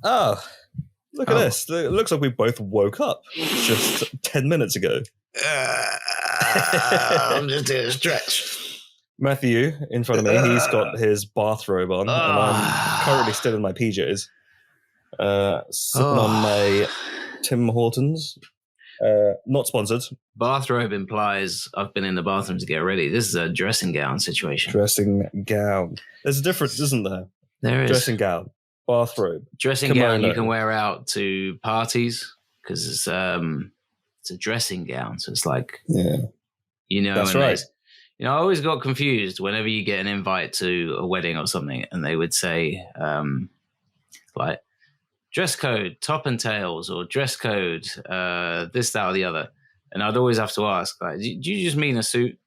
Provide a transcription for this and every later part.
Oh, look at this. It looks like we both woke up just 10 minutes ago. I'm just doing a stretch. Matthew, in front of me, he's got his bathrobe on, and I'm currently still in my PJs, sipping on my Tim Hortons. Not sponsored. Bathrobe implies I've been in the bathroom to get ready. This is a dressing gown situation. Dressing gown. There's a difference, isn't there? There is. Dressing gown, bathrobe. Dressing gown you can wear out to parties because it's a dressing gown. So it's like, That's right. I always got confused whenever you get an invite to a wedding or something, and they would say, like, dress code, top and tails, or dress code, this, that, or the other. And I'd always have to ask, like, do you just mean a suit?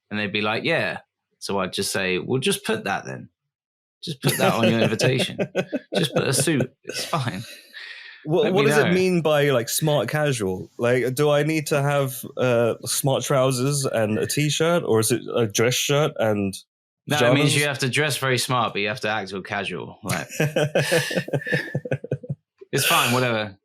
And they'd be like, yeah. So I'd just say, well, just put that then. Just put that on your invitation. Just put a suit. It's fine. What does it mean by like smart casual? Like, do I need to have smart trousers and a t-shirt, or is it a dress shirt and pajamas? No, it means you have to dress very smart, but you have to act all casual. Like, it's fine, whatever.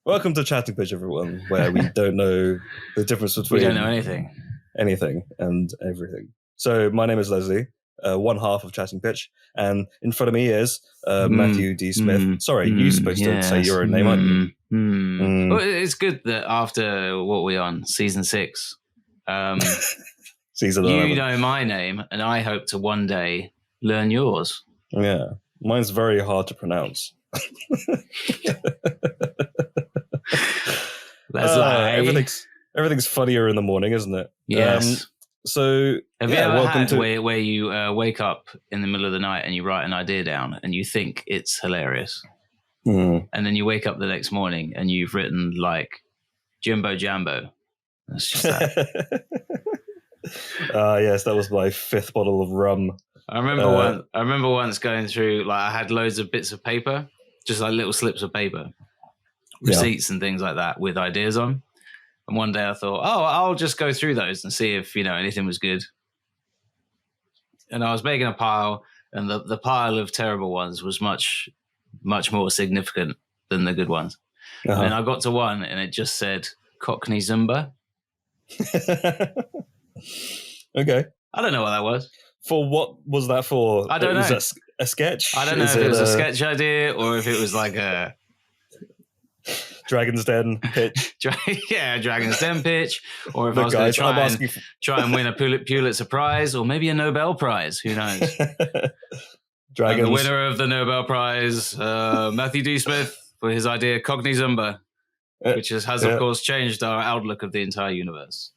Welcome to Chatting Pitch, everyone, where we don't know the difference between... We don't know anything. Anything and everything. So my name is Leslie, one half of Chatting Pitch, and in front of me is Matthew D. Smith. Sorry, you're supposed to say your own name, aren't you? Well, it's good that after what we're on, season 6, season 11. You know my name, and I hope to one day learn yours. Yeah, mine's very hard to pronounce. Everything's funnier in the morning, isn't it? Yes. So have you ever had where you wake up in the middle of the night and you write an idea down and you think it's hilarious, and then you wake up the next morning and you've written like Jimbo Jambo? That's just that. Yes, that was my 5th bottle of rum. I remember once going through, like, I had loads of bits of paper, just like little slips of paper, receipts and things like that with ideas on. And one day I thought, I'll just go through those and see if, anything was good. And I was making a pile, and the pile of terrible ones was much, much more significant than the good ones. And then I got to one and it just said Cockney Zumba. Okay. I don't know what that was. For what was that for? I don't know. Was that a sketch? I don't know if it was a sketch idea or if it was like a... Dragon's Den pitch. Dragon's Den pitch. Or if I was going to try and win a Pulitzer Prize or maybe a Nobel Prize. Who knows? And the winner of the Nobel Prize, Matthew D. Smith, for his idea Cockney Zumba, which has of course, changed our outlook of the entire universe.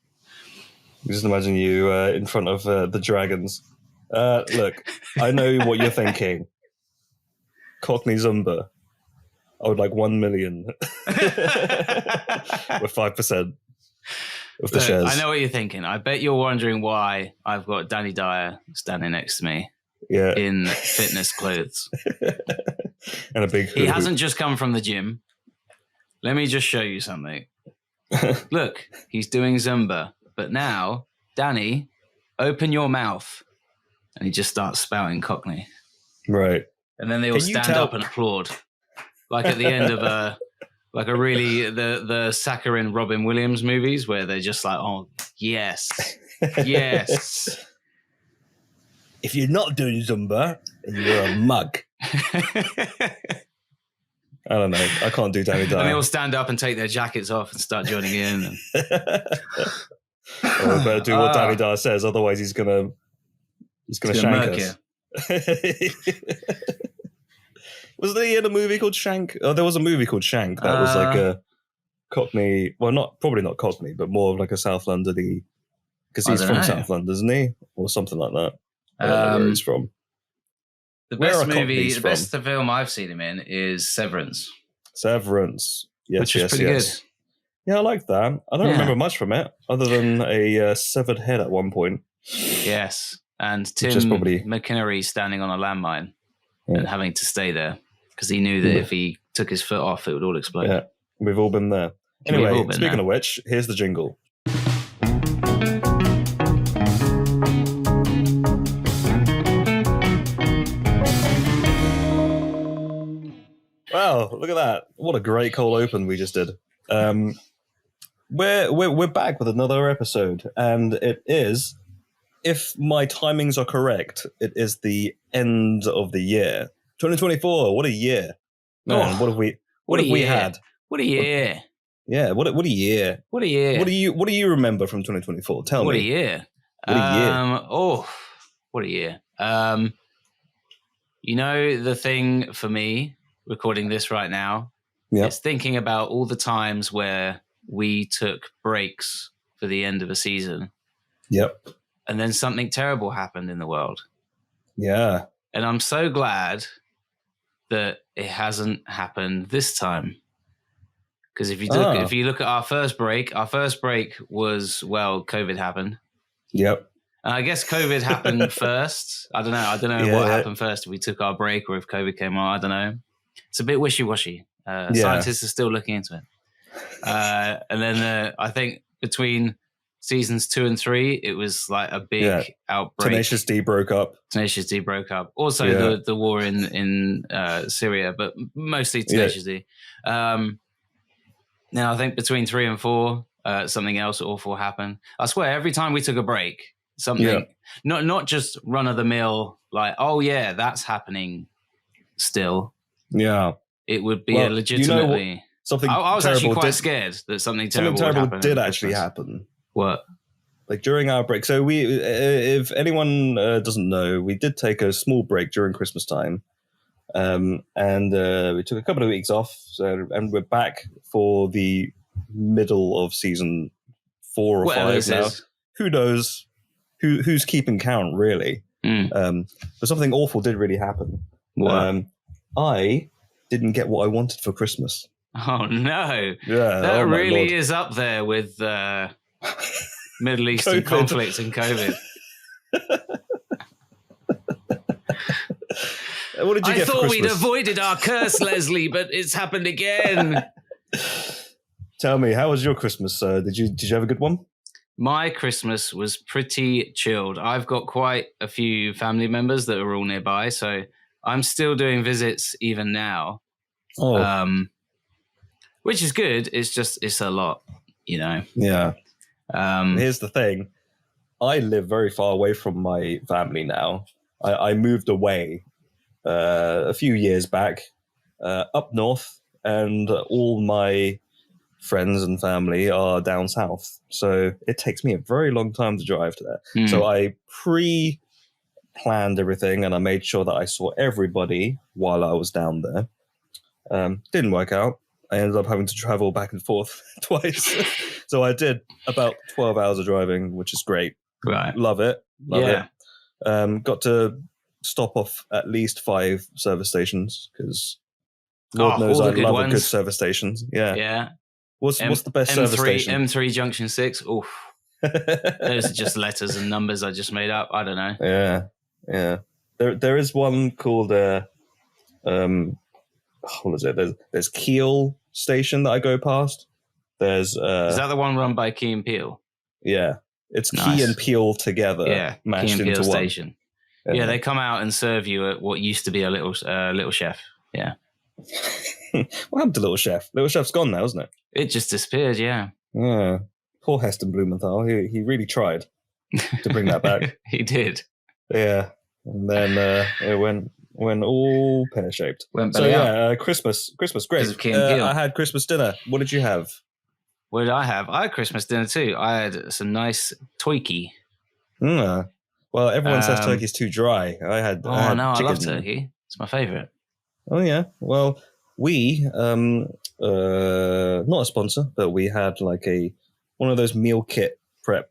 Just imagine you in front of the dragons. Look, I know what you're thinking. Cockney Zumba. I would like 1 million with 5% of the shares. I know what you're thinking. I bet you're wondering why I've got Danny Dyer standing next to me in fitness clothes. And a big hoodie. He hasn't just come from the gym. Let me just show you something. Look, he's doing Zumba. But now, Danny, open your mouth. And he just starts spouting Cockney. Right. And then they all stand up and applaud. Like at the end of the saccharine Robin Williams movies where they're just like, oh, yes, yes. If you're not doing Zumba, then you're a mug. I don't know. I can't do Danny Dyer. And they all stand up and take their jackets off and start joining in. Well, we better do what Danny Dyer says, otherwise he's gonna shank us. Was he in a movie called Shank? Oh, there was a movie called Shank that was like a Cockney. Well, probably not Cockney, but more of like a South London-y, because he's from South London, isn't he, or something like that? I don't know where he's from. The best film I've seen him in is Severance. Severance, yes, which is pretty good. Yeah, I like that. I don't remember much from it, other than a severed head at one point. Yes, and Tim McInnery standing on a landmine and having to stay there because he knew that if he took his foot off, it would all explode. Yeah, we've all been there. Anyway, speaking of which, here's the jingle. look at that! What a great cold open we just did. We're back with another episode, and it is, if my timings are correct, it is the end of the year, 2024. What a year, man! What have we had? What a year! What a year! What a year! What do you remember from 2024? Tell me. What a year! What a year! What a year! You know, the thing for me recording this right now, is thinking about all the times where we took breaks for the end of a season. Yep. And then something terrible happened in the world. Yeah. And I'm so glad that it hasn't happened this time. Because if you look at our first break was, well, COVID happened. Yep. And I guess COVID happened first. I don't know what happened first, if we took our break or if COVID came on. I don't know. It's a bit wishy-washy. Scientists are still looking into it. And then I think between seasons 2 and 3, it was like a big outbreak. Tenacious D broke up. Also, the war in Syria, but mostly Tenacious D. Now, I think between 3 and 4, something else awful happened. I swear, every time we took a break, something, not just run-of-the-mill, like, oh, yeah, that's happening still. Yeah. It would be a legitimately... I was actually quite scared that something terrible did actually happen. What? Like during our break. So if anyone doesn't know, we did take a small break during Christmas time. And we took a couple of weeks off. And we're back for the middle of season 4 or 5 now. Who knows? Who's keeping count, really? But something awful did really happen. What? I didn't get what I wanted for Christmas. Oh, no. Yeah, that really is up there with Middle Eastern conflict and COVID. What did you get for Christmas? I thought we'd avoided our curse, Leslie, but it's happened again. Tell me, how was your Christmas? Did you have a good one? My Christmas was pretty chilled. I've got quite a few family members that are all nearby, so I'm still doing visits even now. Oh. Which is good. It's a lot, you know. Yeah. Here's the thing. I live very far away from my family now. I moved away a few years back up north, and all my friends and family are down south. So it takes me a very long time to drive to there. So I pre-planned everything, and I made sure that I saw everybody while I was down there. Didn't work out. I ended up having to travel back and forth twice. So I did about 12 hours of driving, which is great. Right. Love it. Got to stop off at least 5 service stations because Lord knows I love a good service stations. Yeah. Yeah. What's the best service station? M3 Junction 6. Oof. Those are just letters and numbers I just made up. I don't know. Yeah. Yeah. There is one called what is it? There's Kiel Station that I go past. There's is that the one run by Key and Peele? Yeah, it's nice. Key and Peele together, mashed Key and into Peele one station. Yeah, they come out and serve you at what used to be a little chef. Yeah. What happened to Little Chef? Little Chef's gone now, isn't it? It just disappeared. Yeah. Yeah. Poor Heston Blumenthal. He really tried to bring that back. He did. Yeah, and then it went all pear-shaped. Christmas, great. I had Christmas dinner. What did you have? What did I have? I had Christmas dinner too. I had some nice turkey. Well, everyone says turkey's too dry. I had chicken. I love turkey. It's my favourite. Oh yeah. Well, we not a sponsor, but we had like one of those meal kit prep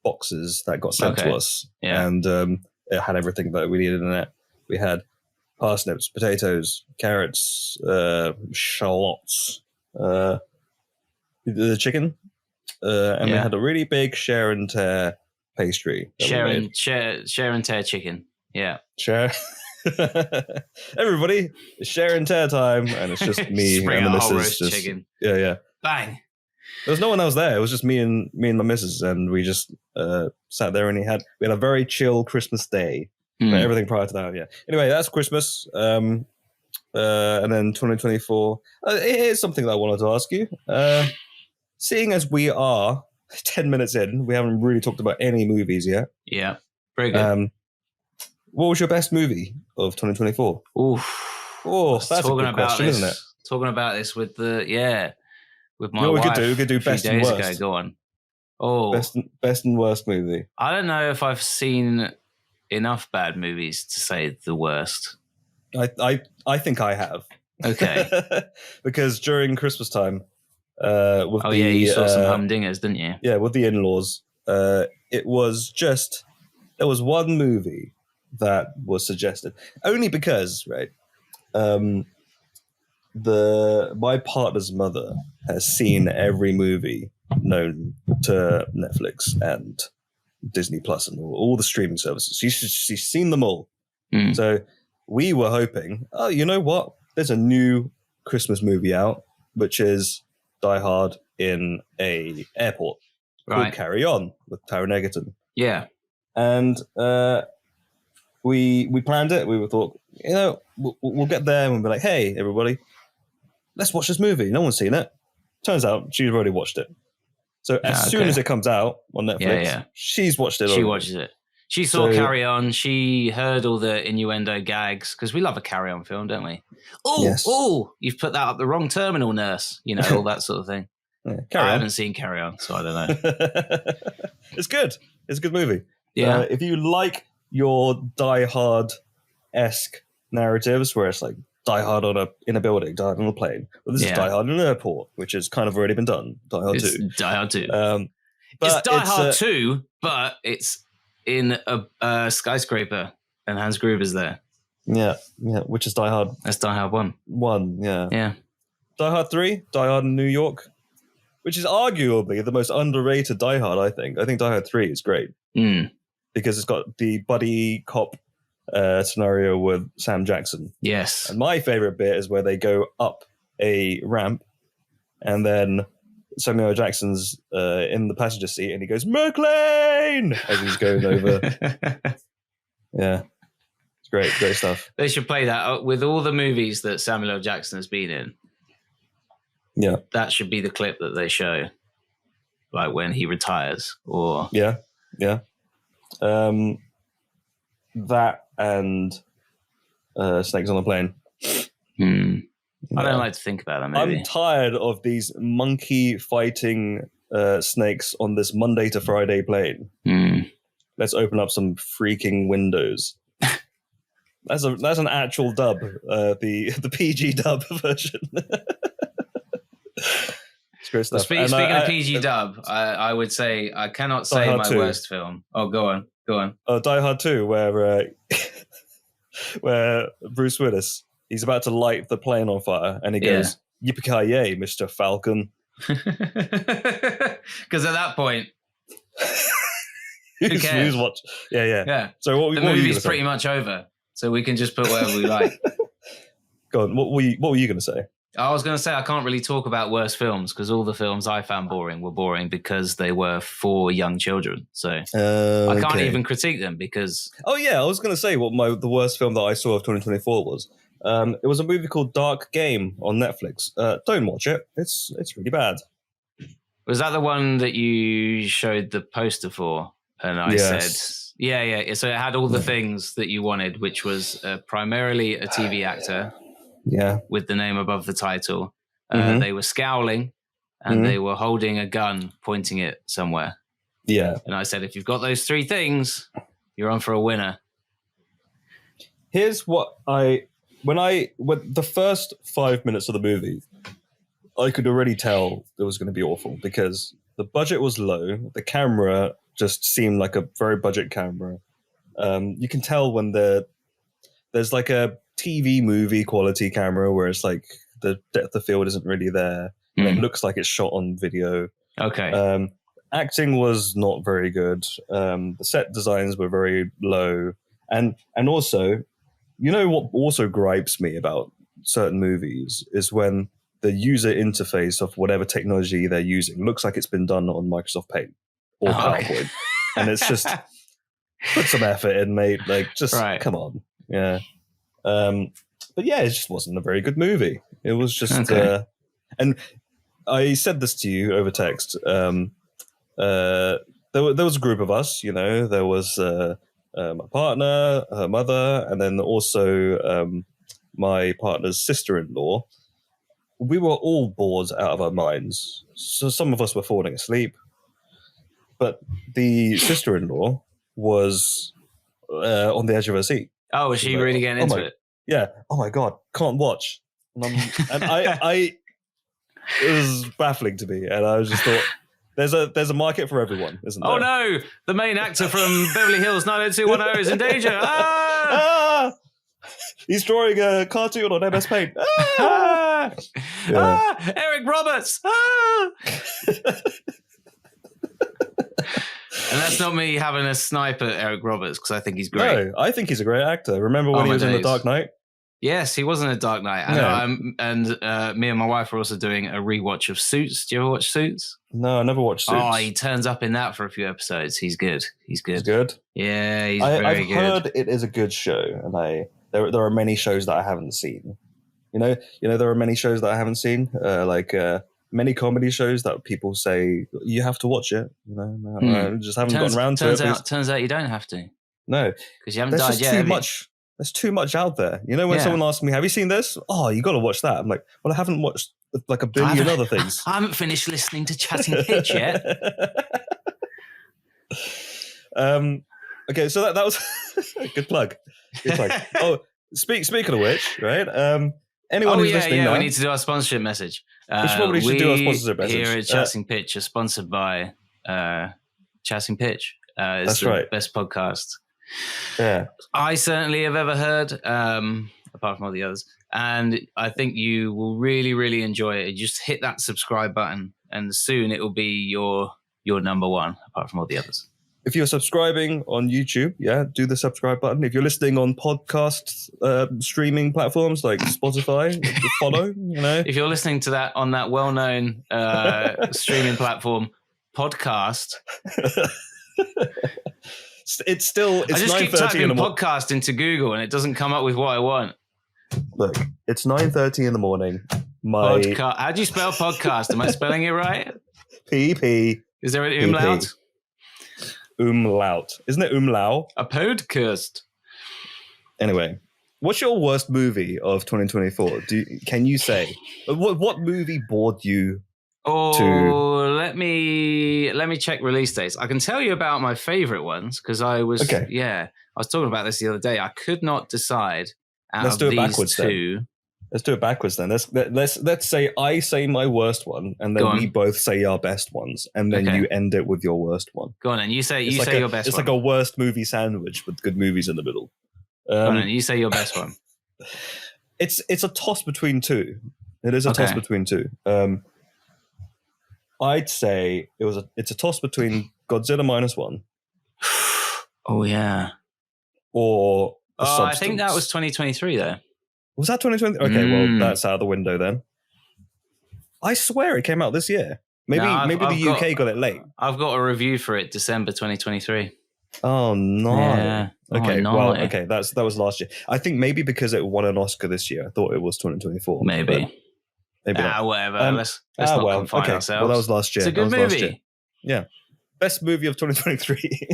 boxes that got sent to us, and it had everything that we needed in it. We had parsnips, potatoes, carrots, shallots, the chicken, and we had a really big share and tear pastry. Share and tear chicken. Yeah. Share. Everybody, it's share and tear time, and it's just me and the missus. Chicken. Yeah. Bang. There was no one else there. It was just me and my missus, and we just sat there, and we had a very chill Christmas day. Everything prior to that, yeah. Anyway, that's Christmas. And then 2024. Here's something that I wanted to ask you. Seeing as we are 10 minutes in, we haven't really talked about any movies yet. Yeah, very good. What was your best movie of 2024? Oof. Oh, that's a good question, isn't it? Talking about this with my wife. We could do best and worst. Ago. Go on. Oh, best and worst movie. I don't know if I've seen enough bad movies to say the worst. I think I have. Okay. Because during Christmas time, you saw some humdingers, didn't you? Yeah, with the in-laws, it was just there was one movie that was suggested only because my partner's mother has seen every movie known to Netflix and Disney Plus and all the streaming services. She's seen them all. So we were hoping, oh, you know what? There's a new Christmas movie out, which is Die Hard in a airport called Carry On with Taron Egerton. Yeah. And we planned it. We thought, we'll get there and we'll be like, hey, everybody, let's watch this movie. No one's seen it. Turns out she's already watched it. So as soon as it comes out on Netflix, she's watched it. She watches it. She saw Carry On. She heard all the innuendo gags because we love a Carry On film, don't we? Oh, you've put that up the wrong terminal, nurse. All that sort of thing. Yeah, I haven't seen Carry On, so I don't know. It's good. It's a good movie. Yeah. If you like your Die Hard-esque narratives where it's like Die Hard in a building, Die Hard on a plane. Well, this is Die Hard in an airport, which has kind of already been done. Die Hard 2. Die Hard 2. It's Die Hard 2, but it's in a skyscraper, and Hans Gruber's there. Yeah, which is Die Hard. That's Die Hard 1. 1, yeah. Yeah. Die Hard 3, Die Hard in New York, which is arguably the most underrated Die Hard, I think. I think Die Hard 3 is great. Because it's got the buddy cop scenario with Sam Jackson. Yes. And my favorite bit is where they go up a ramp and then Samuel L. Jackson's in the passenger seat and he goes, McLean! As he's going over. Yeah. It's great stuff. They should play that with all the movies that Samuel L. Jackson has been in. Yeah. That should be the clip that they show. Like when he retires or... Yeah. That and Snakes on a Plane. I don't like to think about that movie. I'm tired of these monkey fighting snakes on this Monday to Friday plane. Let's open up some freaking windows. That's an actual dub, the PG dub version. It's great stuff. Well, speaking of PG dub, I would say I cannot say my worst film. Oh, go on. Oh, Die Hard 2, where Bruce Willis, he's about to light the plane on fire, and he goes, "Yippee-ki-yay, Mr. Falcon." Because at that point, who cares? Yeah. So the movie's pretty much over, so we can just put whatever we like. Go on. What were you going to say? I was going to say I can't really talk about worst films because all the films I found boring were boring because they were for young children. So I can't even critique them because... Oh, yeah. I was going to say what the worst film that I saw of 2024 was. It was a movie called Dark Game on Netflix. Don't watch it. It's really bad. Was that the one that you showed the poster for? And I said... Yeah. So it had all the things that you wanted, which was primarily a TV actor... Yeah, with the name above the title. They were scowling and they were holding a gun pointing it somewhere. Yeah. And I said, if you've got those three things, you're on for a winner. Here's what when the first 5 minutes of the movie, I could already tell it was going to be awful because the budget was low. The camera just seemed like a very budget camera. You can tell when there's like a TV movie quality camera where it's like the depth of field isn't really there. And it looks like it's shot on video. Okay. Acting was not very good. The set designs were very low. And also, you know what also gripes me about certain movies is when the user interface of whatever technology they're using looks like it's been done on Microsoft Paint or PowerPoint. Okay. And it's just, put some effort in, mate. Like, just come on. Yeah. But yeah, it just wasn't a very good movie. It was just, and I said this to you over text. There was a group of us, you know. There was my partner, her mother, and then also my partner's sister-in-law. We were all bored out of our minds. So some of us were falling asleep. But the sister-in-law was on the edge of her seat. Oh, was she really getting into it? Yeah. Oh my God, can't watch. And I it was baffling to me, and I just thought, there's a market for everyone, isn't there? Oh no, the main actor from Beverly Hills 90210 is in danger. Ah! He's drawing a cartoon on MS Paint. Eric Roberts. And that's not me having a snipe at Eric Roberts, because I think he's great. No, I think he's a great actor. Remember when he was in The Dark Knight? Yes, he was in The Dark Knight. And me and my wife are also doing a rewatch of Suits. Do you ever watch Suits? No, I never watched Suits. Oh, he turns up in that for a few episodes. He's good. He's good. He's good? Yeah, he's very good. I've heard it is a good show, and there are many shows that I haven't seen. You know, there are many shows that I haven't seen, many comedy shows that people say you have to watch it. You know, I just haven't gotten around to it. Turns out you don't have to. No, because you haven't died yet. There's too much out there. You know, when someone asks me, "Have you seen this?" Oh, you got to watch that. I'm like, well, I haven't watched like a billion other things. I haven't finished listening to Chatting Pitch yet. Okay, so that was good plug. Good plug. Oh, speaking of which, right? Anyone who's listening now, we need to do our sponsorship message. We probably should do our sponsorship message. Here at Chatting Pitch are sponsored by Chatting Pitch. That's the right. Best podcast. Yeah, I certainly have ever heard, apart from all the others. And I think you will really, really enjoy it. You just hit that subscribe button, and soon it will be your number one, apart from all the others. If you're subscribing on YouTube, do the subscribe button. If you're listening on podcast streaming platforms like Spotify, follow. You know, if you're listening to that on that well-known streaming platform, podcast. It's I just keep typing podcast into Google, and it doesn't come up with what I want. Look, it's 9:30 in the morning. How do you spell podcast? Am I spelling it right? P. Is there an umlaut? Umlaut. Isn't it umlau? A podcast. Anyway, what's your worst movie of 2024? Can you say what movie bored you? Let me check release dates. I can tell you about my favorite ones, because I was I was talking about this the other day. I could not decide Let's do it backwards then. Let's do it backwards then. Let's say I say my worst one, and then we both say our best ones, and then you end it with your worst one. Go on, and you say your best one. It's like a worst movie sandwich with good movies in the middle. Go on, and you say your best one. It's a toss between two. It is a toss between two. I'd say it's a toss between Godzilla -1. Oh yeah. Or I think that was 2023 though. Was that 2020? Okay, well that's out of the window then. I swear it came out this year. Maybe the UK got it late. I've got a review for it, December 2023. Oh no. Yeah. Okay, that was last year. I think maybe because it won an Oscar this year. I thought it was 2024. Maybe not. Whatever. Let's not confine ourselves. Well, that was last year. It's a good movie. Yeah. Best movie of 2023.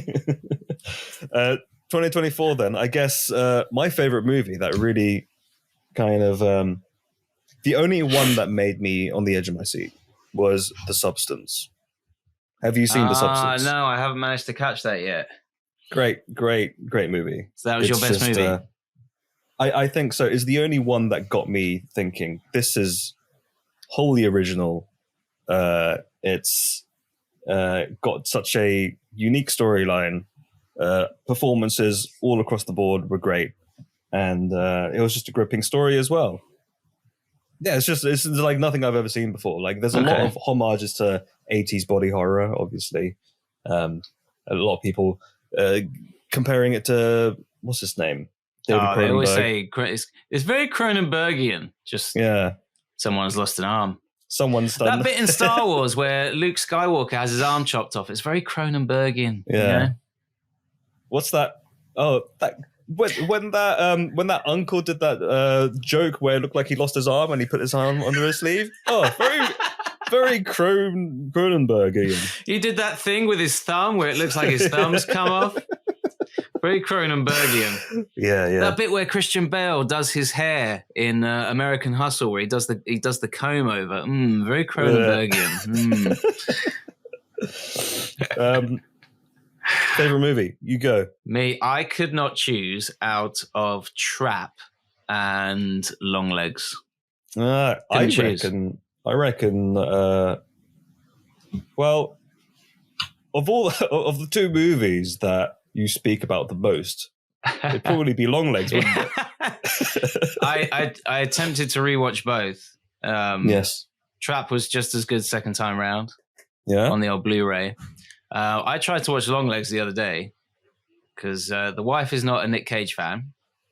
2024 then. I guess my favorite movie that really kind of the only one that made me on the edge of my seat was The Substance. Have you seen The Substance? No, I haven't managed to catch that yet. Great movie. So that was your best movie? I think so. It's the only one that got me thinking, this is wholly original. It's got such a unique storyline. Performances all across the board were great. And it was just a gripping story as well. Yeah, it's like nothing I've ever seen before. Like there's a lot of homages to 80s body horror, obviously. A lot of people comparing it to, what's his name? David Cronenberg. They always say it's very Cronenbergian. Just someone's lost an arm. Someone's done that bit in Star Wars where Luke Skywalker has his arm chopped off. It's very Cronenbergian. Yeah. You know? What's that? Oh, when that uncle did that joke where it looked like he lost his arm and he put his arm under his sleeve. Oh, very Cronenbergian. He did that thing with his thumb where it looks like his thumb's come off. Very Cronenbergian. Yeah. That bit where Christian Bale does his hair in American Hustle, where he does the comb over. Very Cronenbergian. Favorite movie? You go. Me, I could not choose out of Trap and Longlegs. I reckon. Well, of the two movies that you speak about the most, it'd probably be Longlegs, wouldn't it? I attempted to rewatch both. Yes. Trap was just as good second time round. Yeah. On the old Blu-ray. I tried to watch Longlegs the other day because the wife is not a Nick Cage fan.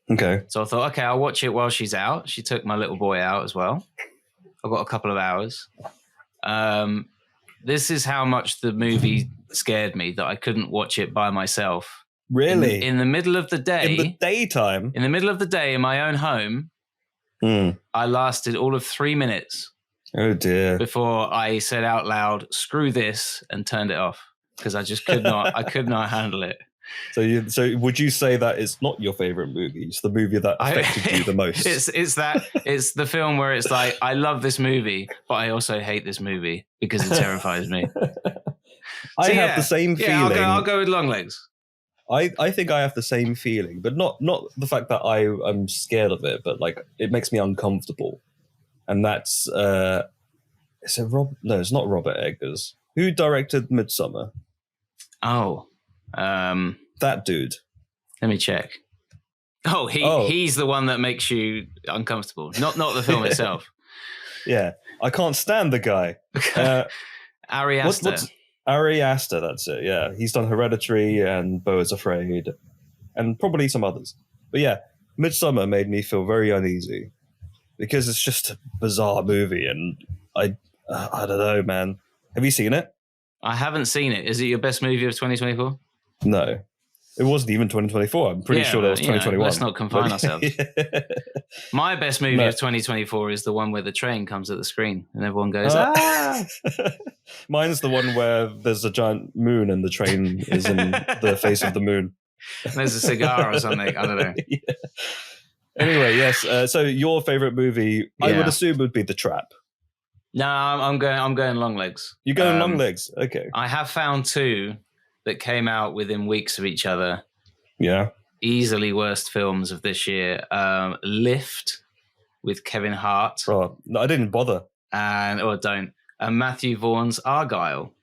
Okay. So I thought, okay, I'll watch it while she's out. She took my little boy out as well. I've got a couple of hours. This is how much the movie scared me that I couldn't watch it by myself. Really? In the middle of the day. In the daytime? In the middle of the day in my own home, I lasted all of 3 minutes. Oh, dear. Before I said out loud, screw this, and turned it off. Because I just could not, I could not handle it. So would you say that it's not your favorite movie? It's the movie that affected you the most. It's the film where it's like, I love this movie, but I also hate this movie because it terrifies me. I have the same feeling. I'll go with Longlegs. I think I have the same feeling, but not the fact that I'm scared of it, but like it makes me uncomfortable. And that's is it No, it's not Robert Eggers. Who directed Midsommar? Oh, that dude. Let me check. He's the one that makes you uncomfortable, not the film itself. Yeah, I can't stand the guy. Ari Aster. Ari Aster, that's it. Yeah, he's done Hereditary and Beau is Afraid, and probably some others. But yeah, Midsommar made me feel very uneasy because it's just a bizarre movie, and I don't know, man. Have you seen it? I haven't seen it. Is it your best movie of 2024? No. It wasn't even 2024. I'm pretty sure that was 2021. Let's not confine ourselves. My best movie of 2024 is the one where the train comes at the screen and everyone goes, ah! Mine's the one where there's a giant moon and the train is in the face of the moon. And there's a cigar or something. I don't know. Yeah. Anyway, yes. So your favorite movie, I would assume, would be The Trap. No, I'm going Longlegs. You're going Longlegs? Okay. I have found two that came out within weeks of each other. Yeah. Easily worst films of this year. Lift with Kevin Hart. Oh, no, I didn't bother. And Matthew Vaughn's Argyle.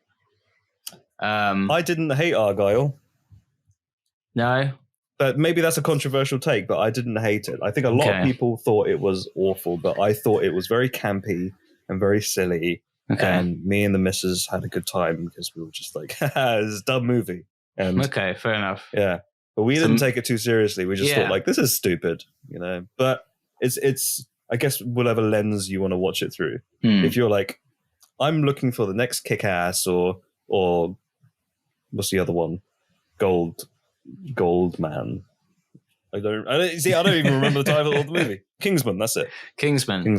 I didn't hate Argyle. No. But maybe that's a controversial take, but I didn't hate it. I think a lot of people thought it was awful, but I thought it was very campy and very silly. Okay. And me and the missus had a good time because we were just like, haha, this is a dumb movie. And okay, fair enough. Yeah. But we didn't take it too seriously. We just thought like, this is stupid, you know. But it's I guess whatever lens you want to watch it through. If you're like, I'm looking for the next Kick-Ass or what's the other one? Gold Man. I don't even remember the title of the movie. Kingsman, that's it. Kingsman.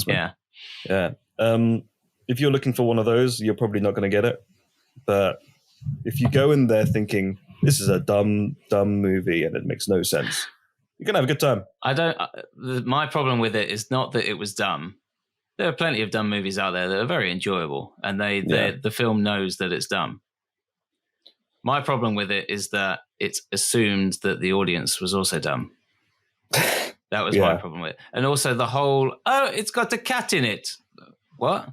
Yeah. If you're looking for one of those, you're probably not going to get it. But if you go in there thinking this is a dumb movie and it makes no sense, you're going to have a good time. My problem with it is not that it was dumb. There are plenty of dumb movies out there that are very enjoyable, and the film knows that it's dumb. My problem with it is that it's assumed that the audience was also dumb. That was my problem with it. And also the whole, it's got a cat in it. What?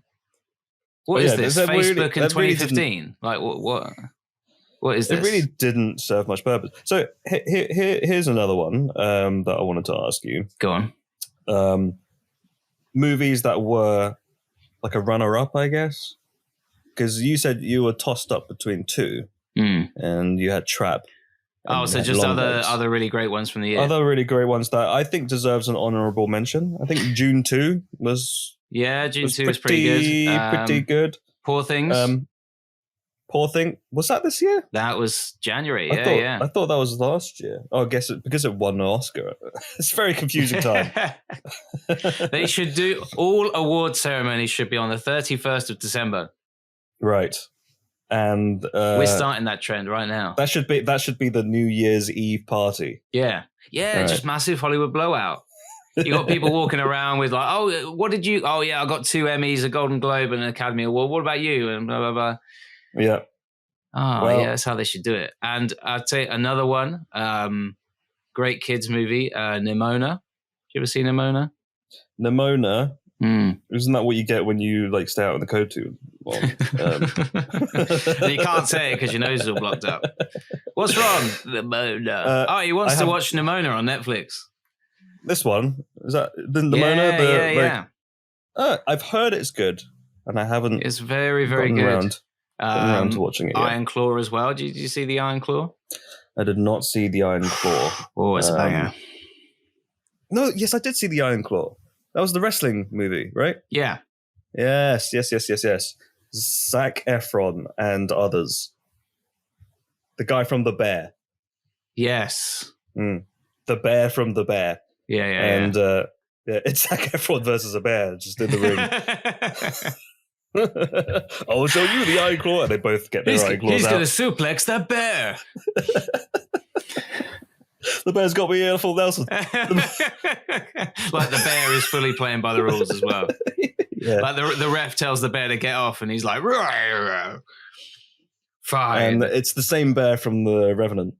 What is this? Facebook in 2015? Like, what is this? It really didn't serve much purpose. So here's another one that I wanted to ask you. Go on. Movies that were like a runner-up, I guess? Because you said you were tossed up between two. And you had Trap. Oh, so just other really great ones from the year. Other really great ones that I think deserves an honourable mention. I think June 2 was... Yeah, June 2 was pretty good. Pretty good. Poor Things. Poor Thing. Was that this year? That was January. I thought that was last year. Oh, I guess because it won an Oscar. It's a very confusing time. They should do all award ceremonies should be on the 31st of December. Right. And we're starting that trend right now. That should be the New Year's Eve party. Yeah. Right. Just massive Hollywood blowout. You got people walking around with like, oh, what did you? Oh yeah, I got 2 Emmys, a Golden Globe, and an Academy Award. What about you? And blah blah blah. Yeah. Oh yeah, that's how they should do it. And I'd say another one, great kids movie, Nimona. You ever seen Nimona? Nimona. Isn't that what you get when you like stay out in the code too long? You can't say it because your nose is all blocked up. What's wrong? Nimona. He wants to watch Nimona on Netflix. This one is that the Nimona? Yeah. I've heard it's good, and I haven't. It's very very good. Gotten around to watching it. Iron Claw as well. Did you see the Iron Claw? I did not see the Iron Claw. Oh, it's a banger. No, yes, I did see the Iron Claw. That was the wrestling movie, right? Yeah. Yes. Zac Efron and others. The guy from The Bear. Yes. The bear from The Bear. Yeah. And it's Zac Efron versus a bear just in the ring. I'll show you the Iron Claw. And they both get their Iron Claws out. He's going to suplex that bear. The bear's got me here, full Nelson. Like the bear is fully playing by the rules as well. Yeah. Like the ref tells the bear to get off and he's like, fine. And it's the same bear from The Revenant.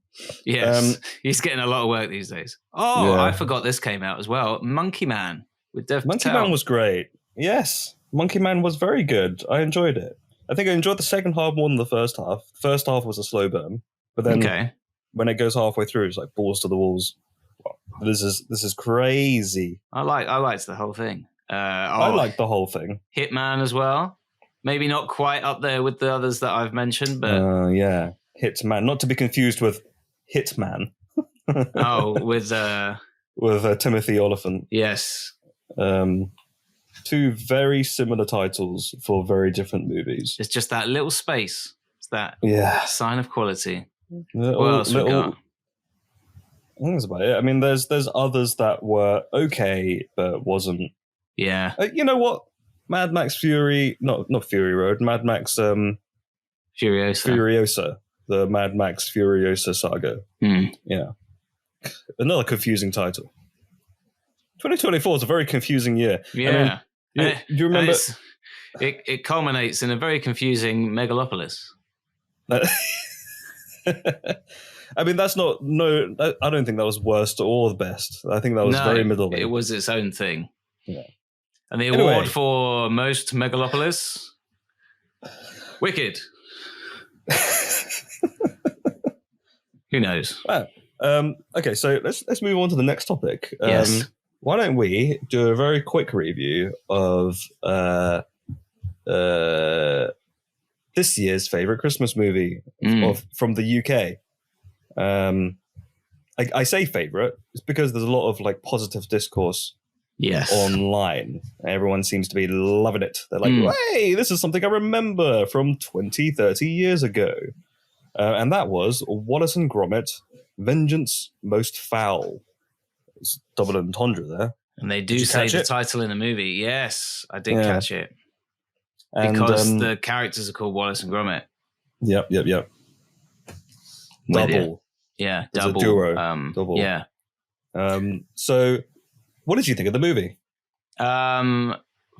Yes. He's getting a lot of work these days. Oh, yeah. I forgot this came out as well. Monkey Man with Dev Monkey Patel. Man was great. Yes. Monkey Man was very good. I enjoyed it. I think I enjoyed the second half more than the first half. First half was a slow burn. But then when it goes halfway through, it's like balls to the walls. This is crazy. I liked the whole thing. I liked the whole thing. Hitman as well. Maybe not quite up there with the others that I've mentioned, but Hitman, not to be confused with Hitman. With Timothy Oliphant. Yes. Two very similar titles for very different movies. It's just that little space. It's that sign of quality. What else we got? I think that's about it. I mean, there's others that were okay, but wasn't. Yeah. You know what? Mad Max Fury, not Fury Road. Mad Max Furiosa. The Mad Max Furiosa saga. Yeah. Another confusing title. 2024 is a very confusing year. Yeah. I mean, do you remember? It culminates in a very confusing megalopolis. I mean, that's not. No, I don't think that was worst or the best. I think that was very middle. It was its own thing. Yeah. And the award for most megalopolis, Wicked. Who knows? Okay, so let's move on to the next topic. Yes. Why don't we do a very quick review of this year's favorite Christmas movie from the UK? I say favorite, it's because there's a lot of like positive discourse online. Everyone seems to be loving it. They're like, hey, this is something I remember from 20, 30 years ago. And that was Wallace and Gromit, Vengeance Most Fowl. It's double entendre there. And they do say the title in the movie. Yes, I did catch it. Because the characters are called Wallace and Gromit. Yep. Double. Yeah, it's double. A duo. Double. Yeah. So, what did you think of the movie? From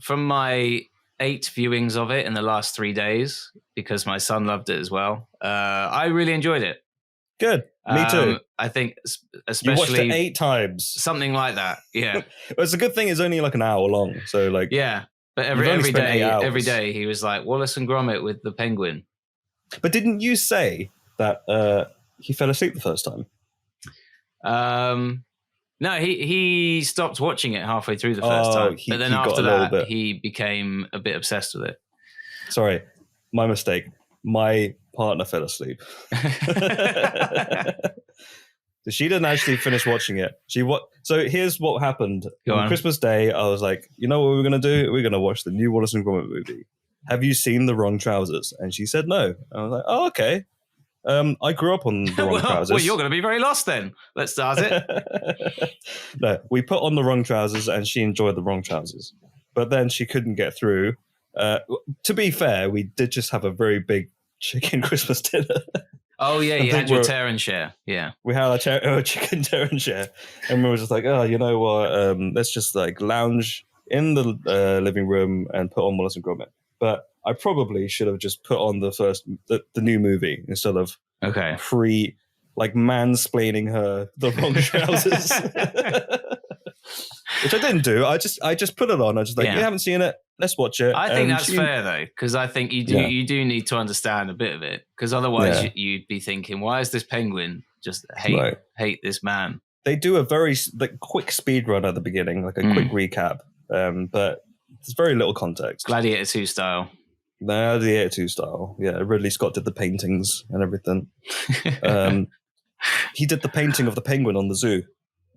my 8 viewings of it in the last 3 days, because my son loved it as well, I really enjoyed it. Good. Me too. I think especially... You watched it 8 times. Something like that, yeah. Well, it's a good thing it's only like an hour long, so like... Yeah, but every day he was like, Wallace and Gromit with the penguin. But didn't you say that he fell asleep the first time? No, he stopped watching it halfway through the first time. But then after that, he became a bit obsessed with it. Sorry, my mistake. My partner fell asleep. She didn't actually finish watching it. So here's what happened. On Christmas Day, I was like, you know what we're going to do? We're going to watch the new Wallace and Gromit movie. have you seen The Wrong Trousers? And she said no. I was like, oh, okay. I grew up on The Wrong Trousers. Well, you're going to be very lost then. Let's start it. No, we put on The Wrong Trousers and she enjoyed The Wrong Trousers. But then she couldn't get through. To be fair, we did just have a very big chicken Christmas dinner. Oh, yeah, you had your tear and share. Yeah. We had a chicken tear and share. And we were just like, oh, you know what? Let's just like lounge in the living room and put on Wallace and Gromit. But I probably should have just put on the new movie instead of mansplaining her The Wrong Trousers. Which I didn't do. I just put it on. I just like, you haven't seen it, let's watch it. I think that's fair though, because I think you do need to understand a bit of it, because otherwise you'd be thinking, why is this penguin just hate this man? They do a very quick speed run at the beginning, like a quick recap, but there's very little context. Gladiator 2 style. Gladiator 2 style. Yeah, Ridley Scott did the paintings and everything. He did the painting of the penguin on the zoo.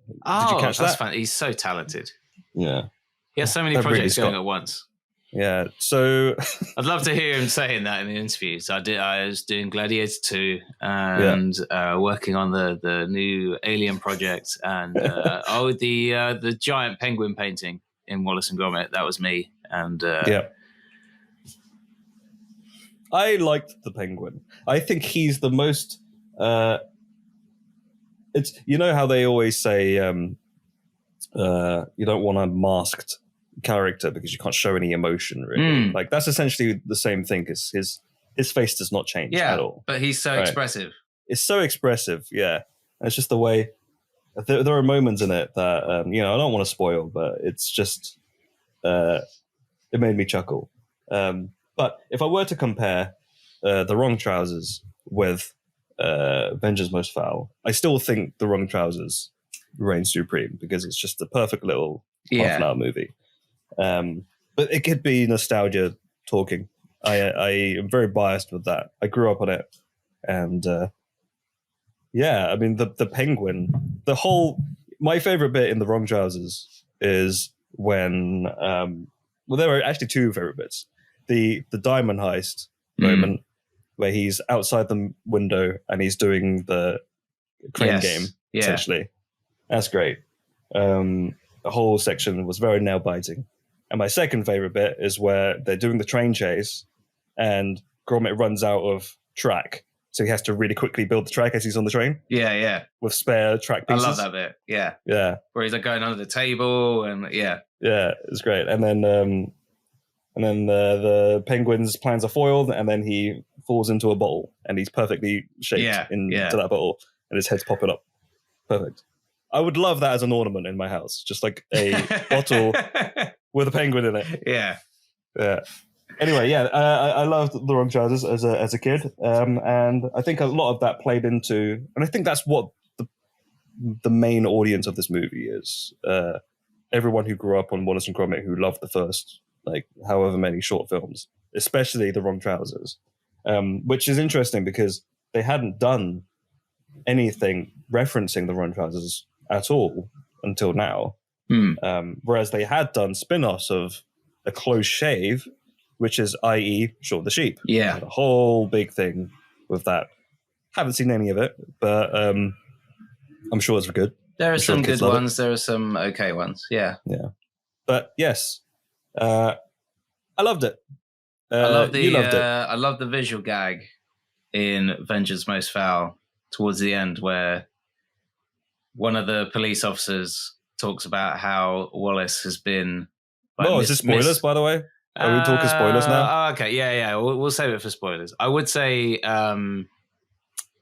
Did you catch that? Fun. He's so talented. Yeah. He has so many projects going at once. Yeah. So I'd love to hear him saying that in the interviews. I was doing Gladiator 2 and working on the new Alien project and the giant penguin painting in Wallace and Gromit. That was me. And I liked the penguin. I think he's the most it's, you know how they always say you don't want a masked character because you can't show any emotion, really. Like that's essentially the same thing, because his face does not change at all. But he's so expressive. It's so expressive, yeah. And it's just the way there are moments in it that I don't want to spoil, but it's just it made me chuckle. But if I were to compare The Wrong Trousers with Vengeance Most Fowl, I still think The Wrong Trousers reigns supreme, because it's just the perfect little half an hour movie. But it could be nostalgia talking. I am very biased with that. I grew up on it, and I mean the penguin. My favorite bit in The Wrong Trousers is when there were actually two favorite bits. The diamond heist moment, where he's outside the window and he's doing the crane game, essentially. That's great. The whole section was very nail-biting. And my second favorite bit is where they're doing the train chase and Gromit runs out of track. So he has to really quickly build the track as he's on the train. Yeah. With spare track pieces. I love that bit. Yeah. Yeah. Where he's like going under the table and Yeah, it's great. And then the penguin's plans are foiled, and then he falls into a bottle, and he's perfectly shaped into that bottle, and his head's popping up. Perfect. I would love that as an ornament in my house, just like a bottle with a penguin in it. Yeah. Anyway, I loved The Wrong Trousers as a kid, and I think a lot of that played into, and I think that's what the main audience of this movie is. Everyone who grew up on Wallace and Gromit, who loved the first, like, however many short films, especially The Wrong Trousers, which is interesting because they hadn't done anything referencing The Wrong Trousers at all until now. Whereas they had done spin-offs of A Close Shave, which is i.e. Shaun the Sheep. Yeah. A whole big thing with that. Haven't seen any of it, but I'm sure it's good. There are some good ones. There are some okay ones. Yeah. Yeah. But yes, I loved it. You loved it. I love the visual gag in Vengeance Most Fowl towards the end, where one of the police officers talks about how Wallace has been. Is this spoilers, by the way? Are we talking spoilers now? Okay, yeah. We'll save it for spoilers. I would say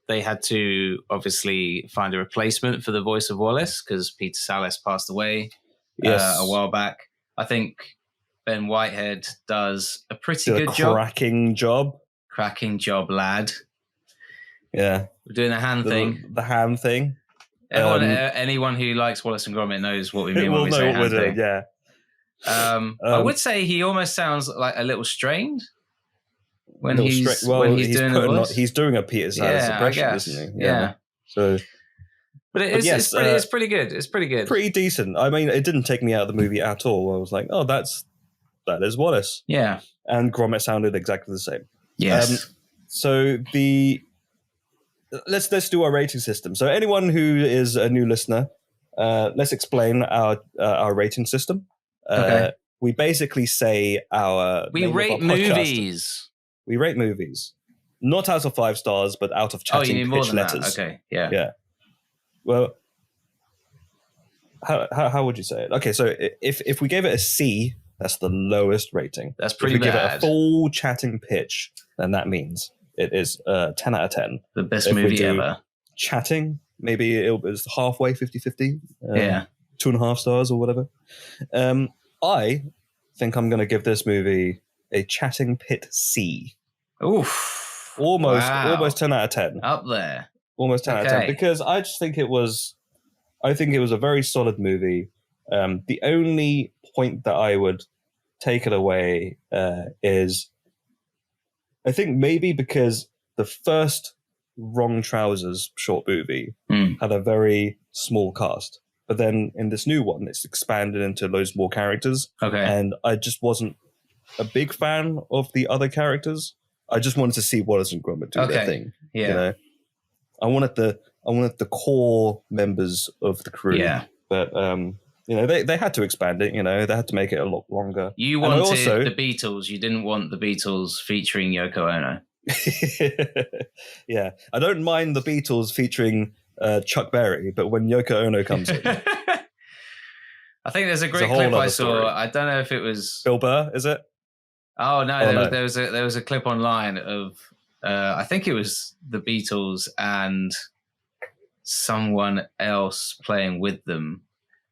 they had to obviously find a replacement for the voice of Wallace because Peter Sallis passed away a while back. I think Ben Whitehead does a pretty good job. Cracking job, lad. Yeah. We're doing the hand thing. The hand thing. Anyone who likes Wallace and Gromit knows what we mean when we say hand thing. Yeah. I would say he almost sounds like a little strained when he's doing the voice. He's doing a Peter Sallis impression, isn't he? Yeah. So, it's pretty good. It's pretty good. Pretty decent. I mean, it didn't take me out of the movie at all. I was like, oh, that is Wallace. Yeah. and Gromit sounded exactly the same. Yes. So let's do our rating system. So anyone who is a new listener, let's explain our rating system. Okay. We basically say we rate movies. We rate movies, not out of 5 stars, but out of chatting you need pitch more than letters. That. Okay, yeah. Well, how would you say it? Okay, so if we gave it a C, that's the lowest rating. That's pretty bad. If we give it a full chatting pitch, then that means it is 10 out of 10. The best movie ever. Chatting, maybe it was halfway, 50-50. 2.5 stars or whatever. I think I'm going to give this movie a chatting pit C. Oof. Almost 10 out of 10. Up there. Almost 10 out of 10. Because I just think it was a very solid movie. The only point that I would take it away is, I think maybe because the first Wrong Trousers short movie had a very small cast. But then in this new one, it's expanded into loads more characters. Okay. And I just wasn't a big fan of the other characters. I just wanted to see Wallace and Gromit do their thing. Yeah. You know? I wanted the core members of the crew. Yeah. But they had to expand it, they had to make it a lot longer. You wanted the Beatles, you didn't want the Beatles featuring Yoko Ono. Yeah. I don't mind the Beatles featuring Chuck Berry, but when Yoko Ono comes in, I think there's a great clip I saw. Story. I don't know if it was Bill Burr, is it? Oh no, there was a clip online of I think it was the Beatles and someone else playing with them,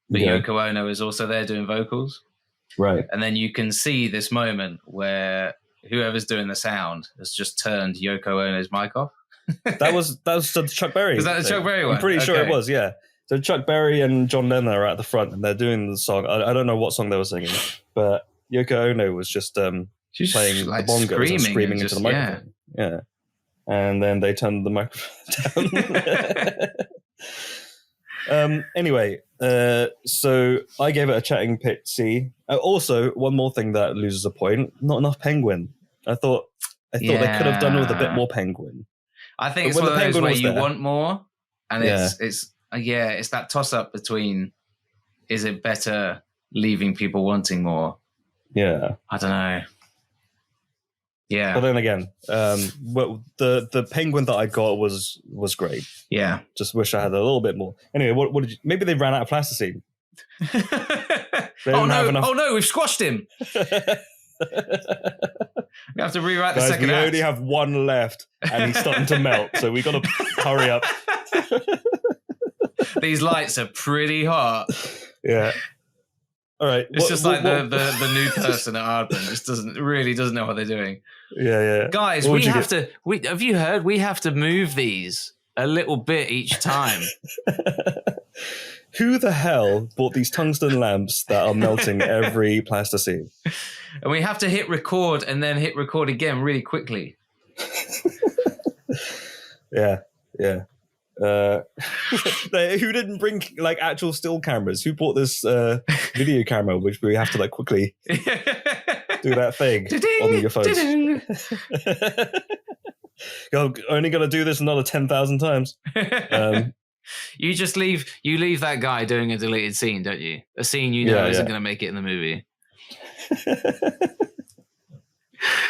but Yoko Ono is also there doing vocals, right? And then you can see this moment where whoever's doing the sound has just turned Yoko Ono's mic off. that was the Chuck Berry. Was that the Chuck Berry one? I'm pretty sure it was, yeah. So Chuck Berry and John Lennon are at the front and they're doing the song. I don't know what song they were singing, but Yoko Ono was just playing the bongos and screaming into the microphone. Yeah. And then they turned the microphone down. Anyway, so I gave it a chatting pit C. Also, one more thing that loses a point, not enough penguin. I thought they could have done with a bit more penguin. I think it's one of those where you want more, and it's that toss up between, is it better leaving people wanting more? Yeah, I don't know. Yeah, but then again, the penguin that I got was great. Yeah, just wish I had a little bit more. Anyway, what did you? Maybe they ran out of plasticine. Oh no, we've squashed him. We have to rewrite the second act. We only have one left, and he's starting to melt, so we got to hurry up. These lights are pretty hot. Yeah. All right. It's just like the new person at Aardman just doesn't know what they're doing. Yeah. Guys, have you heard? We have to move these a little bit each time. Who the hell bought these tungsten lamps that are melting every plasticine? And we have to hit record and then hit record again really quickly. Yeah. Who didn't bring actual still cameras? Who bought this video camera, which we have to quickly do that thing on your phones? You're only going to do this another 10,000 times. You just leave that guy doing a deleted scene, don't you? A scene isn't going to make it in the movie.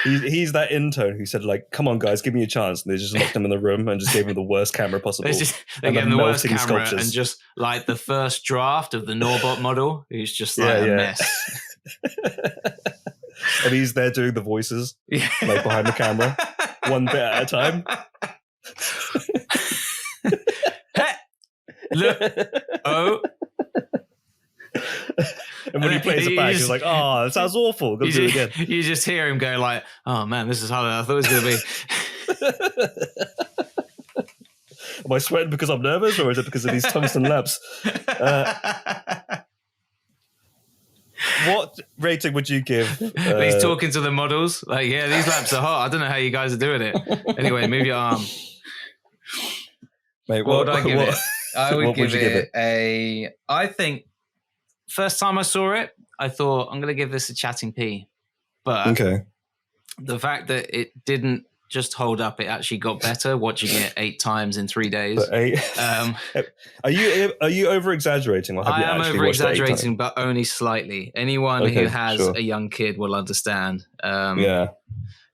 He's that intern who said come on guys, give me a chance, and they just locked him in the room and just gave him the worst camera possible. They gave him the worst camera sculptures. And just the first draft of the Norbot model, who's just a mess. And he's there doing the voices behind the camera, one bit at a time. Look, oh. And when he plays it back, he's like, "Oh, that sounds awful." Go do it again. You just hear him go "Oh man, this is harder than I thought it was going to be." Am I sweating because I'm nervous, or is it because of these tungsten lamps? What rating would you give? He's talking to the models. These lamps are hot. I don't know how you guys are doing it. Anyway, move your arm. Mate, what would I give it? I would give it I think first time I saw it, I thought I'm going to give this a chatting P. But the fact that it didn't just hold up, it actually got better watching it 8 times in 3 days. But are you over exaggerating, or have you I am actually over watched it 8 exaggerating, times? but only slightly. Anyone who has a young kid will understand. Yeah.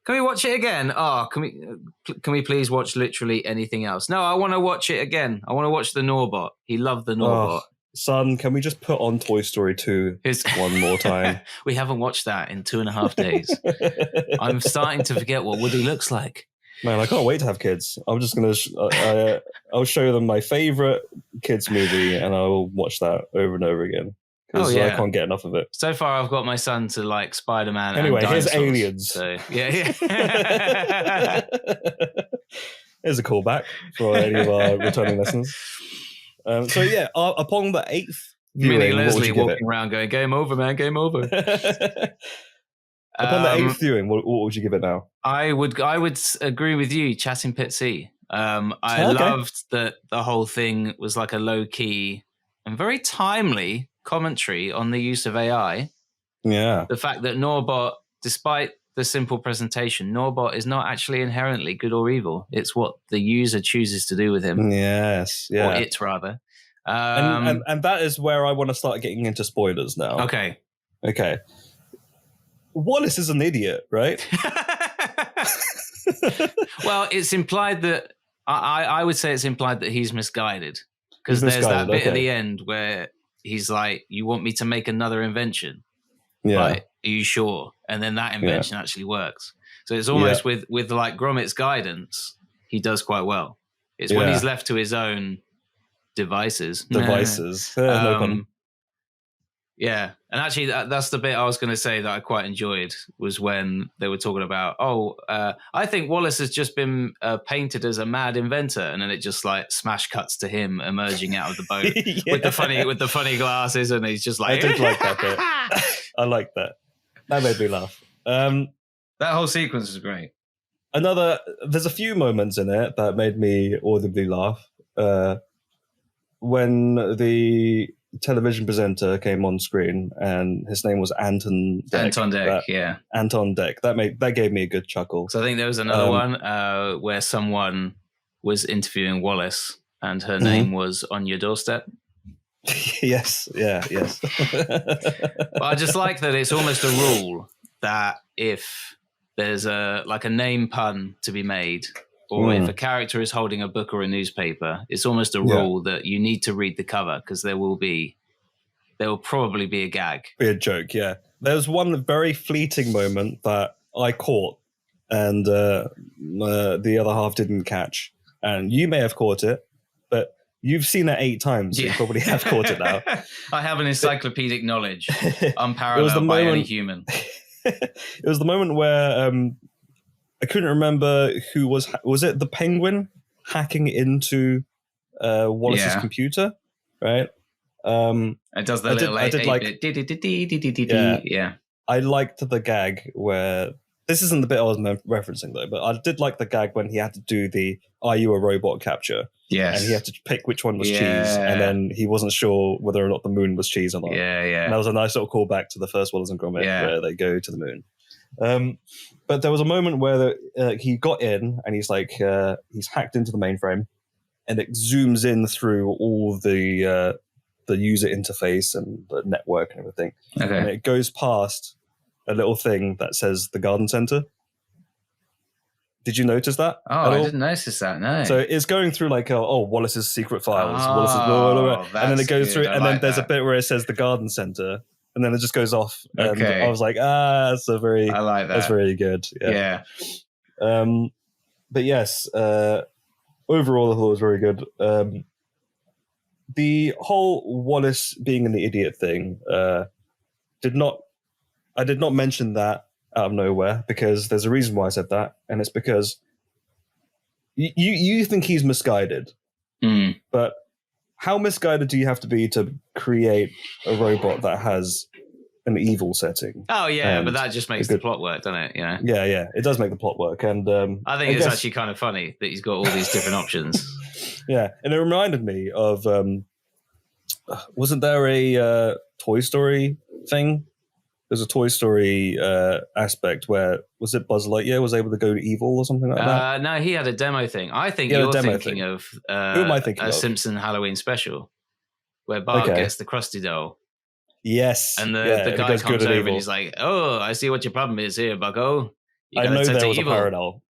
Can we watch it again? Oh, can we please watch literally anything else? No, I want to watch it again. I want to watch the Norbot. He loved the Norbot. Son, can we just put on Toy Story 2 one more time? We haven't watched that in 2.5 days. I'm starting to forget what Woody looks like. Man, I can't wait to have kids. I'm just going to... I'll show them my favorite kids movie, and I'll watch that over and over again. Because I can't get enough of it. So far, I've got my son to like Spider-Man. Anyway, and here's dinosaurs. Aliens. So, yeah. Here's a callback for any of our returning listeners. Upon the 8th viewing, Minnie Leslie walking around going, "Game over, man, game over." Upon the 8th viewing, what would you give it now? I would agree with you, Chatting Pitsy. I loved that the whole thing was like a low-key and very timely commentary on the use of AI. Yeah. The fact that Norbot, despite the simple presentation, Norbot is not actually inherently good or evil. It's what the user chooses to do with him. Yes. Yeah. Or it, rather. And that is where I want to start getting into spoilers now. Okay. Wallace is an idiot, right? Well, it's implied that... I would say it's implied that he's misguided. Because there's that bit at the end where he's like, "You want me to make another invention?" Yeah. Right, are you sure? And then that invention actually works. So it's almost with like Gromit's guidance, he does quite well. It's when he's left to his own devices. Yeah, and actually that's the bit I was going to say that I quite enjoyed, was when they were talking about, I think Wallace has just been painted as a mad inventor, and then it just like smash cuts to him emerging out of the boat with the funny glasses, and he's just like, I did like that bit. I like that. That made me laugh. That whole sequence is great. There's a few moments in it that made me audibly laugh. When the television presenter came on screen, and his name was Anton Deck. Anton Deck. That gave me a good chuckle. So I think there was another one where someone was interviewing Wallace, and her name was On Your Doorstep. Yes. But I just like that it's almost a rule that if there's a name pun to be made, or if a character is holding a book or a newspaper, it's almost a rule that you need to read the cover, because there will probably be a gag. Be a joke, yeah. There was one very fleeting moment that I caught, and the other half didn't catch. And you may have caught it, but you've seen it 8 times, so you probably have caught it now. I have an encyclopedic knowledge, unparalleled by any human. It was the moment where... I couldn't remember who was it the Penguin hacking into Wallace's computer, right? It does the little I liked the gag where, this isn't the bit I was referencing though, but I did like the gag when he had to do the "Are you a robot?" capture. Yes. And he had to pick which one was cheese, and then he wasn't sure whether or not the moon was cheese or not. Yeah. And that was a nice little callback to the first Wallace and Gromit where they go to the moon. But there was a moment where he got in, and he's like he's hacked into the mainframe, and it zooms in through all the user interface and the network and everything. Okay. And it goes past a little thing that says the garden center. Did you notice that? Oh, I didn't notice that. No. So it's going through like Wallace's secret files, and then it goes through, and then there's a bit where it says the garden center. And then it just goes off. And I was like, that's I like that. That's very good. Yeah. But yes, overall, I thought it was very good. The whole Wallace being an idiot thing, I did not mention that out of nowhere, because there's a reason why I said that. And it's because you think he's misguided, but how misguided do you have to be to create a robot that has an evil setting? Oh yeah, but that just makes the plot work, doesn't it? Yeah. Yeah, it does make the plot work, and I think it's actually kind of funny that he's got all these different options. Yeah, and it reminded me of wasn't there a Toy Story thing there's a Toy Story aspect where was it Buzz Lightyear was able to go to evil or something like that? No, he had a demo thing. I think you're thinking of Who am I thinking a of? Simpson Halloween special where Bart gets the Krusty doll. Yes. And the guy comes over and he's like, "Oh, I see what your problem is here, bucko. You I know there was evil. a parallel.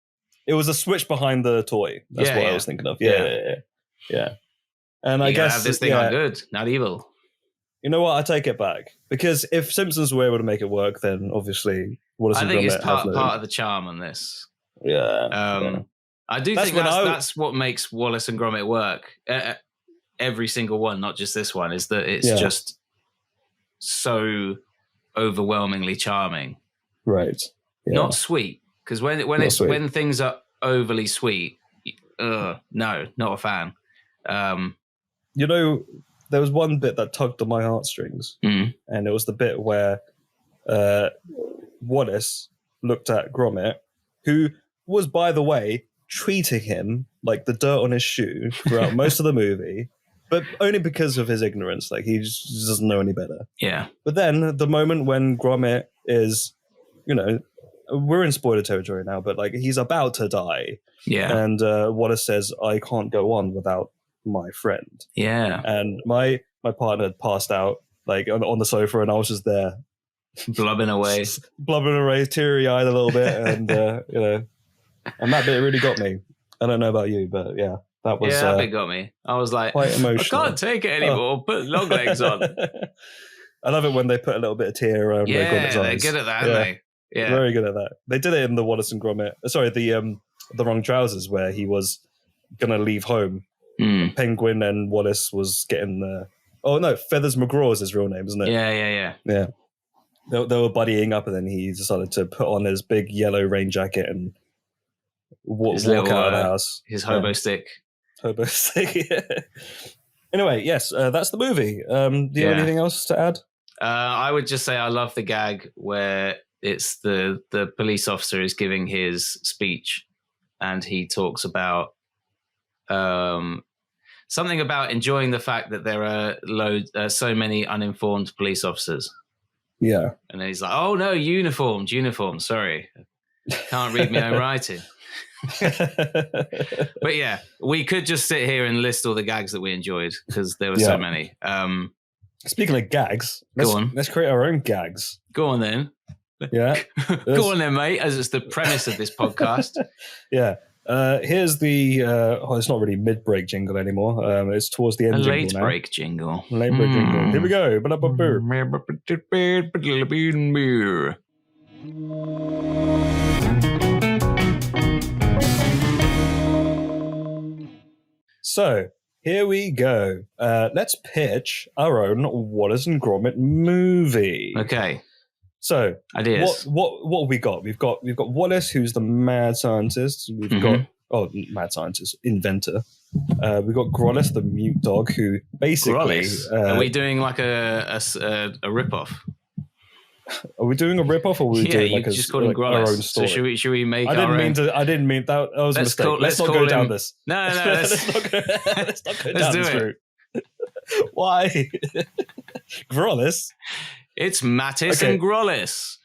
It was a switch behind the toy. That's what I was thinking of. Yeah. And I guess have this thing on good, not evil. You know what? I take it back because if Simpsons were able to make it work, then obviously Wallace and Gromit. I think it's part of the charm on this. Yeah. I do think that's what makes Wallace and Gromit work. Every single one, not just this one, is that it's just so overwhelmingly charming. Right. Yeah. Not sweet, because when things are overly sweet, no, not a fan. You know, there was one bit that tugged on my heartstrings, and it was the bit where Wallace looked at Gromit, who was, by the way, treating him like the dirt on his shoe throughout most of the movie, but only because of his ignorance. Like, he just doesn't know any better. Yeah. But then the moment when Gromit is, we're in spoiler territory now, but like he's about to die. Yeah. And Wallace says, "I can't go on without my friend." Yeah. And my partner had passed out like on the sofa, and I was just there, blubbing away, teary-eyed a little bit, and and that bit really got me. I don't know about you, but yeah, that was that bit got me. I was like, quite emotional. I can't take it anymore. Put long legs on. I love it when they put a little bit of tear around Gromits' eyes. They're good at that, aren't they? Yeah, very good at that. They did it in the Wallace and Gromit. Sorry, the Wrong Trousers, where he was gonna leave home. Penguin and Wallace was getting the. Oh no, Feathers McGraw is his real name, isn't it? Yeah. They were buddying up, and then he decided to put on his big yellow rain jacket and walk out of the house. His hobo stick. Hobo stick. Yeah. Anyway, yes, that's the movie. Do you have anything else to add? I would just say I love the gag where it's the police officer is giving his speech, and he talks about something about enjoying the fact that there are so many uninformed police officers. Yeah. And then he's like, "Oh no, uniformed. Sorry, can't read my own writing." But yeah, we could just sit here and list all the gags that we enjoyed because there were so many. Speaking of gags, let's create our own gags. Go on then. Yeah. Go on then, mate, as it's the premise of this podcast. Yeah. Here's the it's not really mid-break jingle anymore. It's towards the end. Late break jingle. Late break jingle. Here we go. So here we go. Let's pitch our own Wallace and Gromit movie. Okay. So ideas. What have we got? We've got Wallace, who's the mad scientist. We've got mad scientist, inventor. We've got Grallace, the mute dog, who basically are we doing like a rip-off? Are we doing a rip-off, or are we doing like just call him Grallace. Our own story? So should we make? I didn't mean that. That was a mistake. Let's not go down this. No. Let's not go down this route. Why? Grallace? It's Mattis and Grallace.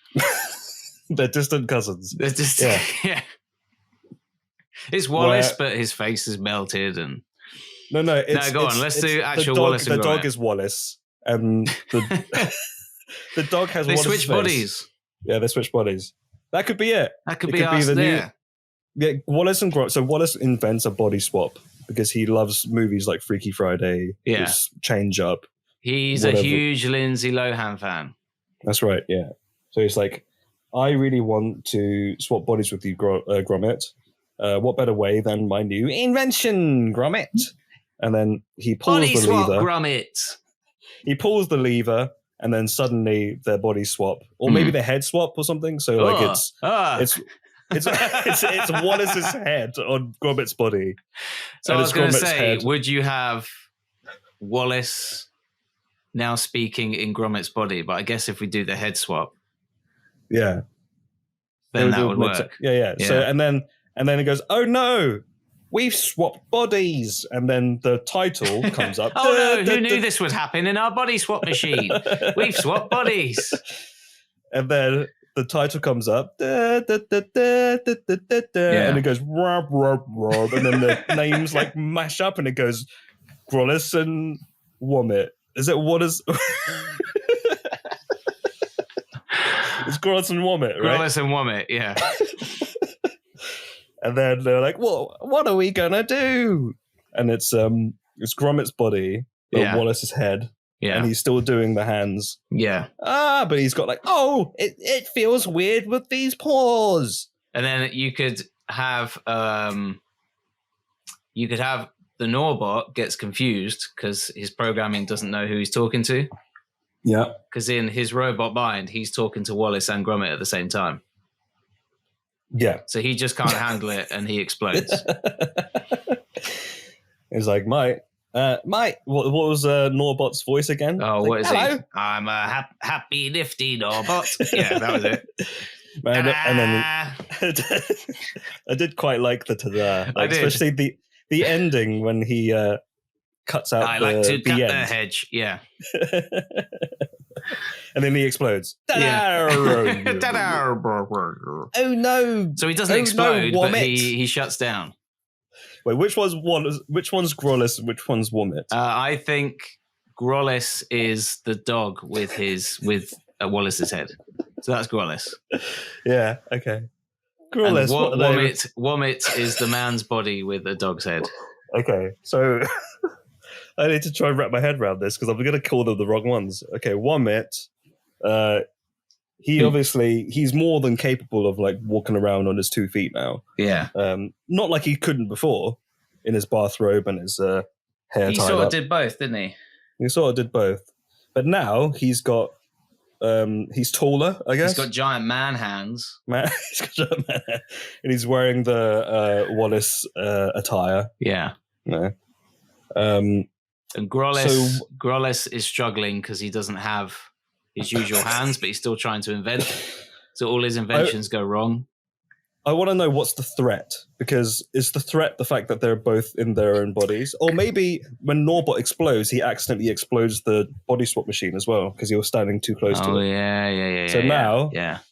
They're distant cousins. They're just yeah. It's Wallace, but his face is melted and. No. Go on. Let's do actual Wallace and Gromit. The dog is Wallace, and the dog has. They Wallace's switch face. bodies. Yeah, they switch bodies. That could be it. That could be us the there. Yeah, Wallace and Gromit. So Wallace invents a body swap because he loves movies like Freaky Friday. Yeah. Change Up. He's a huge Lindsay Lohan fan. That's right, yeah. So he's like, I really want to swap bodies with you, Gromit. What better way than my new invention, Gromit? And then he pulls body the swap, lever. Gromit. He pulls the lever, and then suddenly their bodies swap, or maybe their head swap or something. So like it's Wallace's head on Gromit's body. So I was going to say, would you have Wallace now speaking in Gromit's body? But I guess if we do the head swap, then that would work. Yeah. So and then it goes, oh no, we've swapped bodies, and then the title comes up. Who knew this would happen in our body swap machine? We've swapped bodies. And then the title comes up, and it goes rob, rob, rob, and then the names like mash up, and it goes Grallace and Womit. Is it what is? It's Grallace and Womit, right? Grallace and Womit, yeah. And then they're like, "Well, what are we gonna do?" And it's Gromit's body, but Wallace's head. Yeah. And he's still doing the hands. Yeah. But he's got like, it feels weird with these paws. And then you could have the Norbot gets confused because his programming doesn't know who he's talking to. Yeah. Because in his robot mind, he's talking to Wallace and Gromit at the same time. Yeah. So he just can't handle it and he explodes. He's like, Mate, what was Norbot's voice again? Oh, like, what is hello? he? I'm a happy, nifty Norbot. Yeah, that was it. And then I did quite like the ta-da. Like, especially the ending when he cuts out like to cut end. the hedge, yeah. And then he explodes. Yeah. Oh no! So he doesn't explode, but he shuts down. Wait, which one's Grallace and which one's Womit? I think Grallace is the dog with Wallace's head. So that's Grallace. Yeah, okay. Grallace. Womit is the man's body with a dog's head. Okay, so I need to try and wrap my head around this because I'm going to call them the wrong ones. Okay, Womit. He's more than capable of like walking around on his 2 feet now. Yeah. Not like he couldn't before in his bathrobe and his hair tied up. He sort of did both, didn't he? He sort of did both. But now he's got he's taller, I guess. He's got giant man hands. He's got giant man hands. And he's wearing the Wallace attire. Yeah. No. And Grallace is struggling because he doesn't have his usual hands, but he's still trying to invent. So all his inventions go wrong. I want to know what's the threat, because is the threat the fact that they're both in their own bodies? Or maybe when Norbot explodes, he accidentally explodes the body swap machine as well because he was standing too close to it. Yeah. So now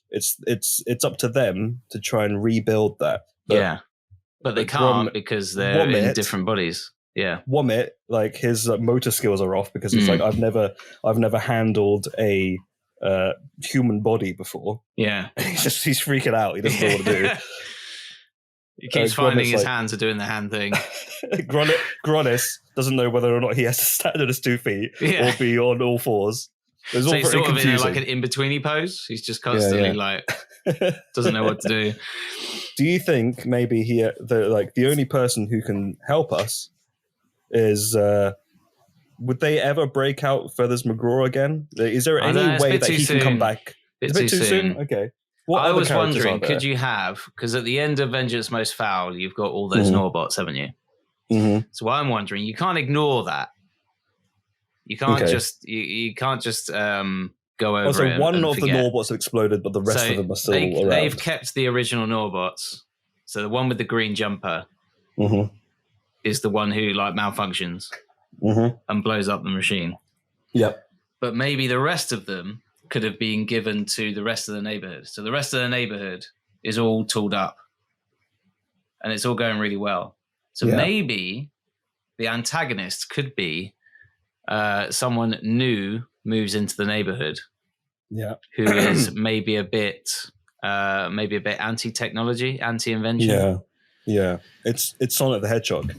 it's up to them to try and rebuild that. But they can't because they're in different bodies. Yeah, Womit, like his motor skills are off because it's like I've never handled a human body before. Yeah, he's freaking out. He doesn't know what to do. He keeps finding his hands are doing the hand thing. Grallace doesn't know whether or not he has to stand on his 2 feet or be on all fours. So he's sort of in like an in-betweeny pose. He's just constantly like doesn't know what to do. Do you think maybe the only person who can help us is would they ever break out Feathers McGraw again? Is there any way that he can come back? It's a bit too soon. Okay. I was wondering, could you have, because at the end of Vengeance Most Fowl, you've got all those Norbots, haven't you? Mm-hmm. So I'm wondering, you can't ignore that. You can't just you can't just go over it. One of forget. the Norbots have exploded, but the rest of them are still around. They've kept the original Norbots. So the one with the green jumper is the one who like malfunctions and blows up the machine. Yep. But maybe the rest of them could have been given to the rest of the neighborhood. So the rest of the neighborhood is all tooled up and it's all going really well. So maybe the antagonist could be someone new moves into the neighborhood. Yeah. Who is maybe a bit anti-technology, anti-invention. Yeah. Yeah. It's Sonic the Hedgehog.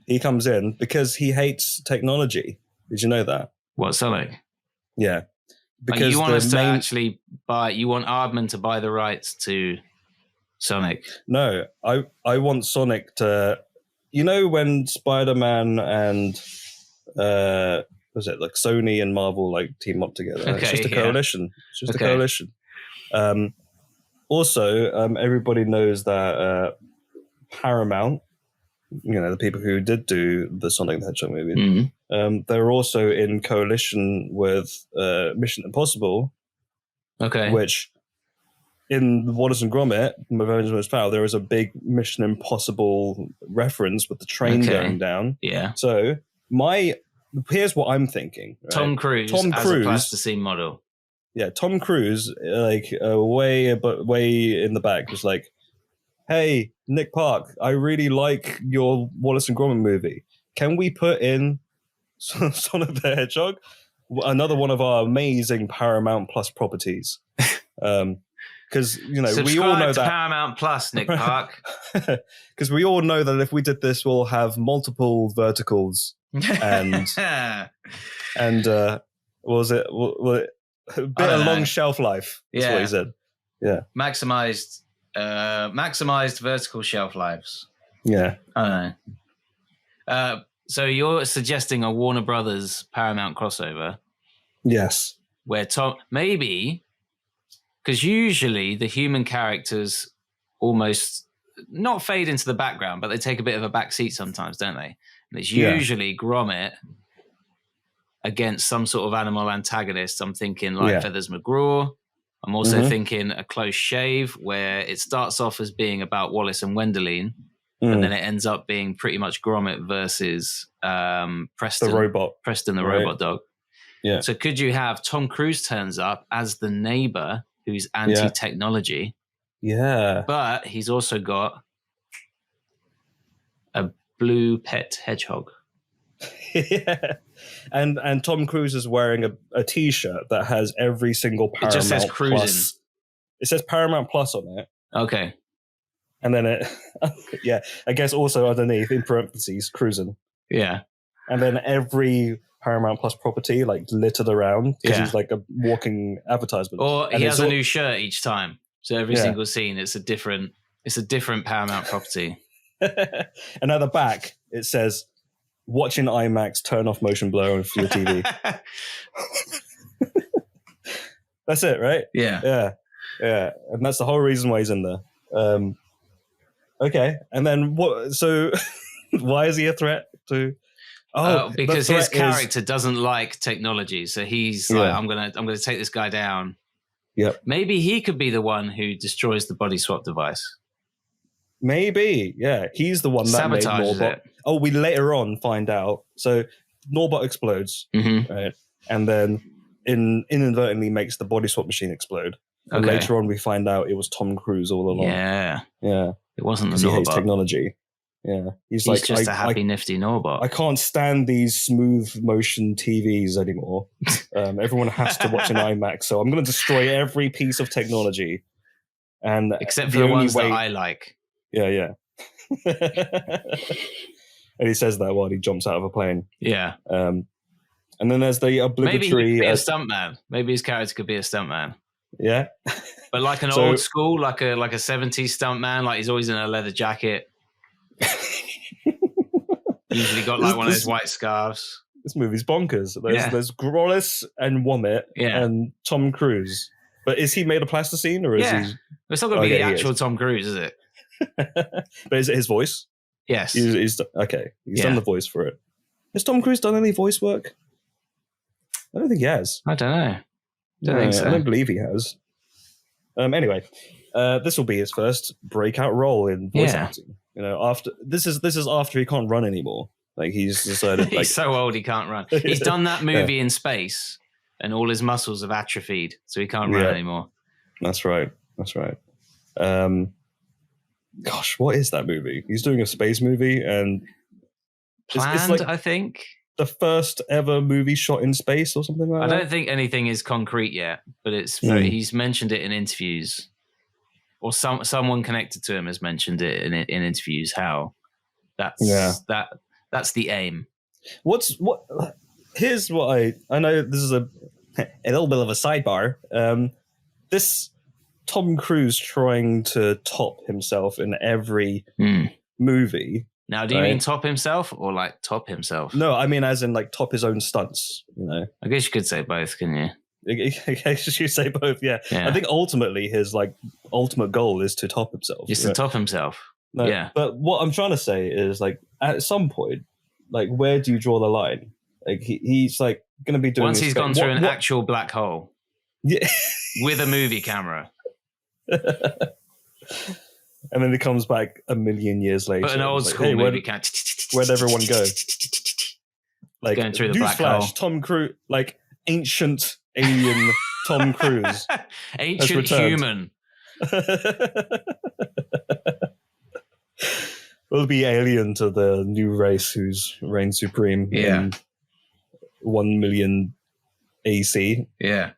He comes in because he hates technology. Did you know that? What, Sonic? Yeah. Because you want us to actually you want Aardman to buy the rights to Sonic? No, I want Sonic to, when Spider-Man and was it like Sony and Marvel like team up together? Okay, it's just a coalition. It's just a coalition. Also, everybody knows that Paramount, the people who did do the Sonic the Hedgehog movie, they're also in coalition with Mission Impossible. Okay. Which in Wallace and Gromit, Most Fowl, there is a big Mission Impossible reference with the train going down. Yeah. So here's what I'm thinking. Right? Tom Cruise as a plasticine model. Tom Cruise, like way in the back, was like, "Hey, Nick Park, I really like your Wallace and Gromit movie. Can we put in Sonic the Hedgehog, another one of our amazing Paramount Plus properties?" Because we all know that Paramount Plus, Nick Park. Because we all know that if we did this, we'll have multiple verticals and what was it? A bit of long shelf life. That's what he said. Yeah, maximized vertical shelf lives. Yeah, I don't know. So you're suggesting a Warner Brothers Paramount crossover? Yes. Where Tom maybe. Because usually the human characters almost not fade into the background, but they take a bit of a back seat sometimes, don't they? And it's usually Gromit against some sort of animal antagonist. I'm thinking like Feathers McGraw. I'm also thinking A Close Shave, where it starts off as being about Wallace and Wendelin, and then it ends up being pretty much Gromit versus Preston. The robot. Preston, the robot dog. Yeah. So could you have Tom Cruise turns up as the neighbor who's anti-technology? Yeah. But he's also got a blue pet hedgehog. Yeah. And Tom Cruise is wearing a T-shirt that has every single Paramount. It just says Cruisin. Plus. It says Paramount Plus on it. Okay. And then I guess also underneath in parentheses Cruisin. Yeah. And then every Paramount Plus property like littered around because he's like a walking advertisement. Or he has a new shirt each time. So every single scene it's a different Paramount property. And at the back it says, "Watch in IMAX, turn off motion blur for your TV." That's it, right? Yeah. And that's the whole reason why he's in there. Okay. And then what? So why is he a threat to? Because his character doesn't like technology, so he's like, I'm gonna take this guy down. Yep. Maybe he could be the one who destroys the body swap device. Maybe, yeah. He's the one that sabotages made Norbot. it. Oh, we later on find out. So Norbot explodes, right? And then inadvertently makes the body swap machine explode. And later on we find out it was Tom Cruise all along. Yeah. It wasn't the Norbot. He hates Norbot. Technology. Yeah, he's like just a happy, nifty Norbot. I can't stand these smooth motion TVs anymore. Everyone has to watch an IMAX, so I'm going to destroy every piece of technology, and except for the ones that I like. Yeah. And he says that while he jumps out of a plane. Yeah. And then there's the obligatory. Maybe he could be a stuntman. Maybe his character could be a stuntman. Yeah. But like an old school, like a 70s stuntman, like he's always in a leather jacket. Usually got like one of those white scarves. This movie's bonkers. There's Grallace and Womit and Tom Cruise. But is he made of plasticine or is he? It's not going to be the actual Tom Cruise, is it? But is it his voice? Yes. He's done the voice for it. Has Tom Cruise done any voice work? I don't think he has. I don't know. Think so. I don't believe he has. Anyway, this will be his first breakout role in voice acting. After this is after he can't run anymore. Like he's decided, he's so old he can't run. He's done that movie in space, and all his muscles have atrophied, so he can't run anymore. That's right. Gosh, what is that movie? He's doing a space movie, and Planned, it's I think. The first ever movie shot in space or something like that? I don't think anything is concrete yet, but it's he's mentioned it in interviews, or someone connected to him has mentioned it in interviews. How that's the aim. Here's what I know. This is a little bit of a sidebar. This Tom Cruise trying to top himself in every movie. Now, do you mean top himself or like top himself? No, I mean as in like top his own stunts, I guess you could say both, couldn't you? I guess you say both, yeah. I think ultimately his like ultimate goal is to top himself. Just to top himself. No, yeah. But what I'm trying to say is like at some point, like where do you draw the line? Like he's like going to be doing once he's gone through an actual black hole. Yeah. With a movie camera. And then he comes back a million years later. But an old school movie camera. Where'd everyone go? Like going through the black hole. Tom Cruise, like ancient alien Tom Cruise. Ancient human. We'll be alien to the new race who's reigns supreme in 1 million AC. Yeah.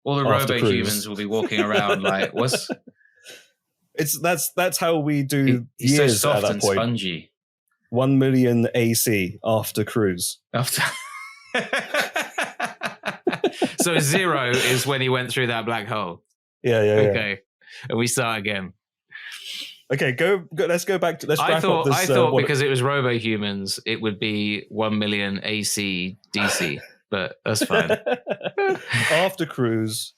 All the robo-humans will be walking around like, what's... That's how we do he's years so soft at that and point. spongy. 1 million AC after Cruise. So 0 is when he went through that black hole. Yeah. Okay. And we start again. Okay, let's go back to... Let's wrap up this... I thought because it was robo-humans, it would be 1 million AC DC, but that's fine. After Cruise,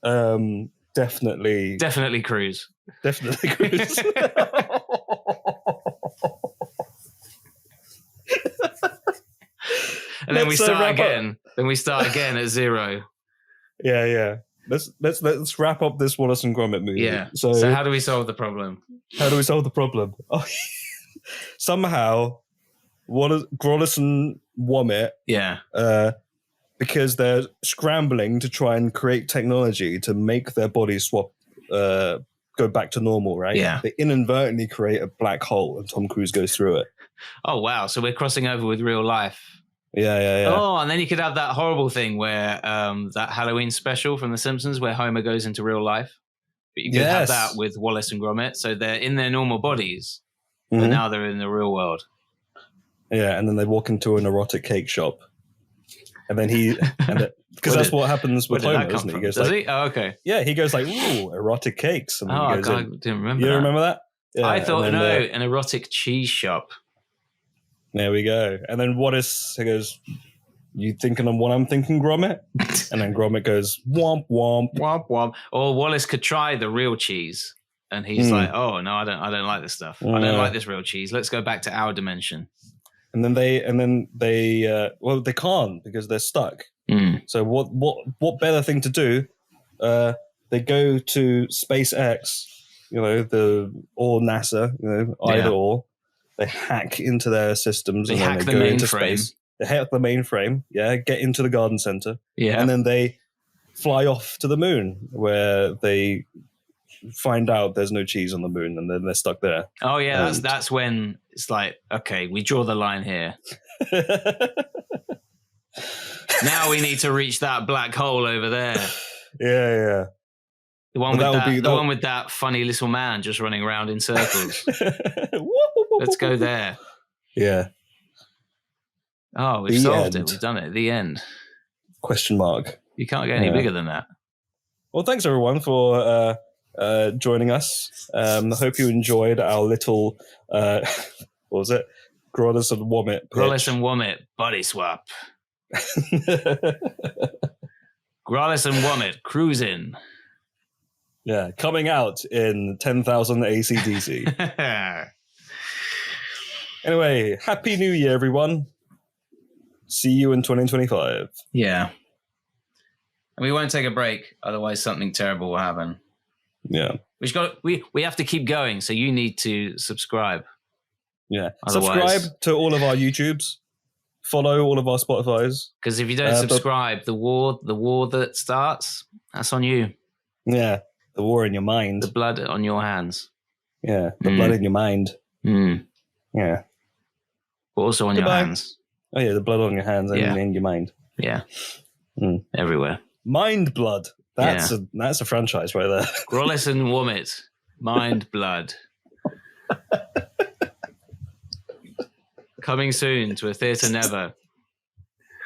definitely... Definitely Cruise. Definitely Cruise. And then we start again. Then we start again at 0. Yeah. Let's wrap up this Wallace and Gromit movie. Yeah. So how do we solve the problem? Oh, somehow, Grallace and Womit. Yeah. Because they're scrambling to try and create technology to make their bodies swap, go back to normal, right? Yeah. They inadvertently create a black hole, and Tom Cruise goes through it. Oh wow! So we're crossing over with real life. Yeah. Oh, and then you could have that horrible thing where that Halloween special from The Simpsons where Homer goes into real life. But you could have that with Wallace and Gromit. So they're in their normal bodies, but now they're in the real world. Yeah, and then they walk into an erotic cake shop. And then because that's what happens with Homer, isn't it? He goes Does he? Oh, okay. Yeah, he goes like, ooh, erotic cakes. And I he goes didn't remember You that. remember that? Yeah, I thought, an erotic cheese shop. There we go. And then he goes, you thinking of what I'm thinking, Gromit? And then Gromit goes, womp, womp. Womp, womp. Or Wallace could try the real cheese. And he's like, oh, no, I don't like this stuff. I don't like this real cheese. Let's go back to our dimension. And then they can't because they're stuck. Mm. So what better thing to do? They go to SpaceX, or NASA, either or. They hack into their systems and then they go into space. They hack the mainframe, get into the garden center, and then they fly off to the moon where they find out there's no cheese on the moon and then they're stuck there. Oh yeah, that's when it's like, okay, we draw the line here. Now we need to reach that black hole over there. Yeah. The one with that funny little man just running around in circles. Let's go there. Yeah. Oh, we've solved it. We've done it. The end. Question mark. You can't get any bigger than that. Well, thanks everyone for joining us. I hope you enjoyed our little, what was it? Grallace and Womit. Grallace and Womit body swap. Grallace and Womit Cruisin. Yeah, coming out in 10,000 ACDC. Anyway, Happy New Year, everyone. See you in 2025. Yeah. And we won't take a break, otherwise something terrible will happen. Yeah. We have to keep going, so you need to subscribe. Yeah. Subscribe to all of our YouTubes. Follow all of our Spotifys. Because if you don't subscribe, the war that starts, that's on you. Yeah. The war in your mind. The blood on your hands. Yeah. The blood in your mind. Mm. Yeah. But also on your hands. Oh, yeah. The blood on your hands and in your mind. Yeah. Everywhere. Mind blood. That's a franchise right there. Grallace and Womit. Mind blood. Coming soon to a theatre never.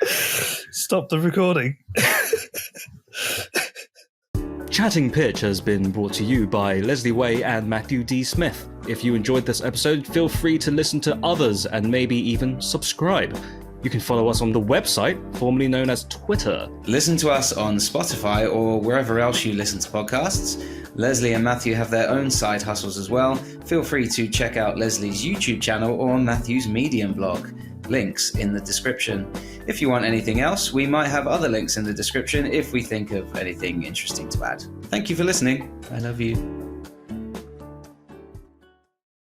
Stop the recording. Chatting Pitch has been brought to you by Leslie Way and Matthew D. Smith. If you enjoyed this episode, feel free to listen to others and maybe even subscribe. You can follow us on the website, formerly known as Twitter. Listen to us on Spotify or wherever else you listen to podcasts. Leslie and Matthew have their own side hustles as well. Feel free to check out Leslie's YouTube channel or Matthew's Medium blog. Links in the description. If you want anything else, we might have other links in the description if we think of anything interesting to add. Thank you for listening. I love you.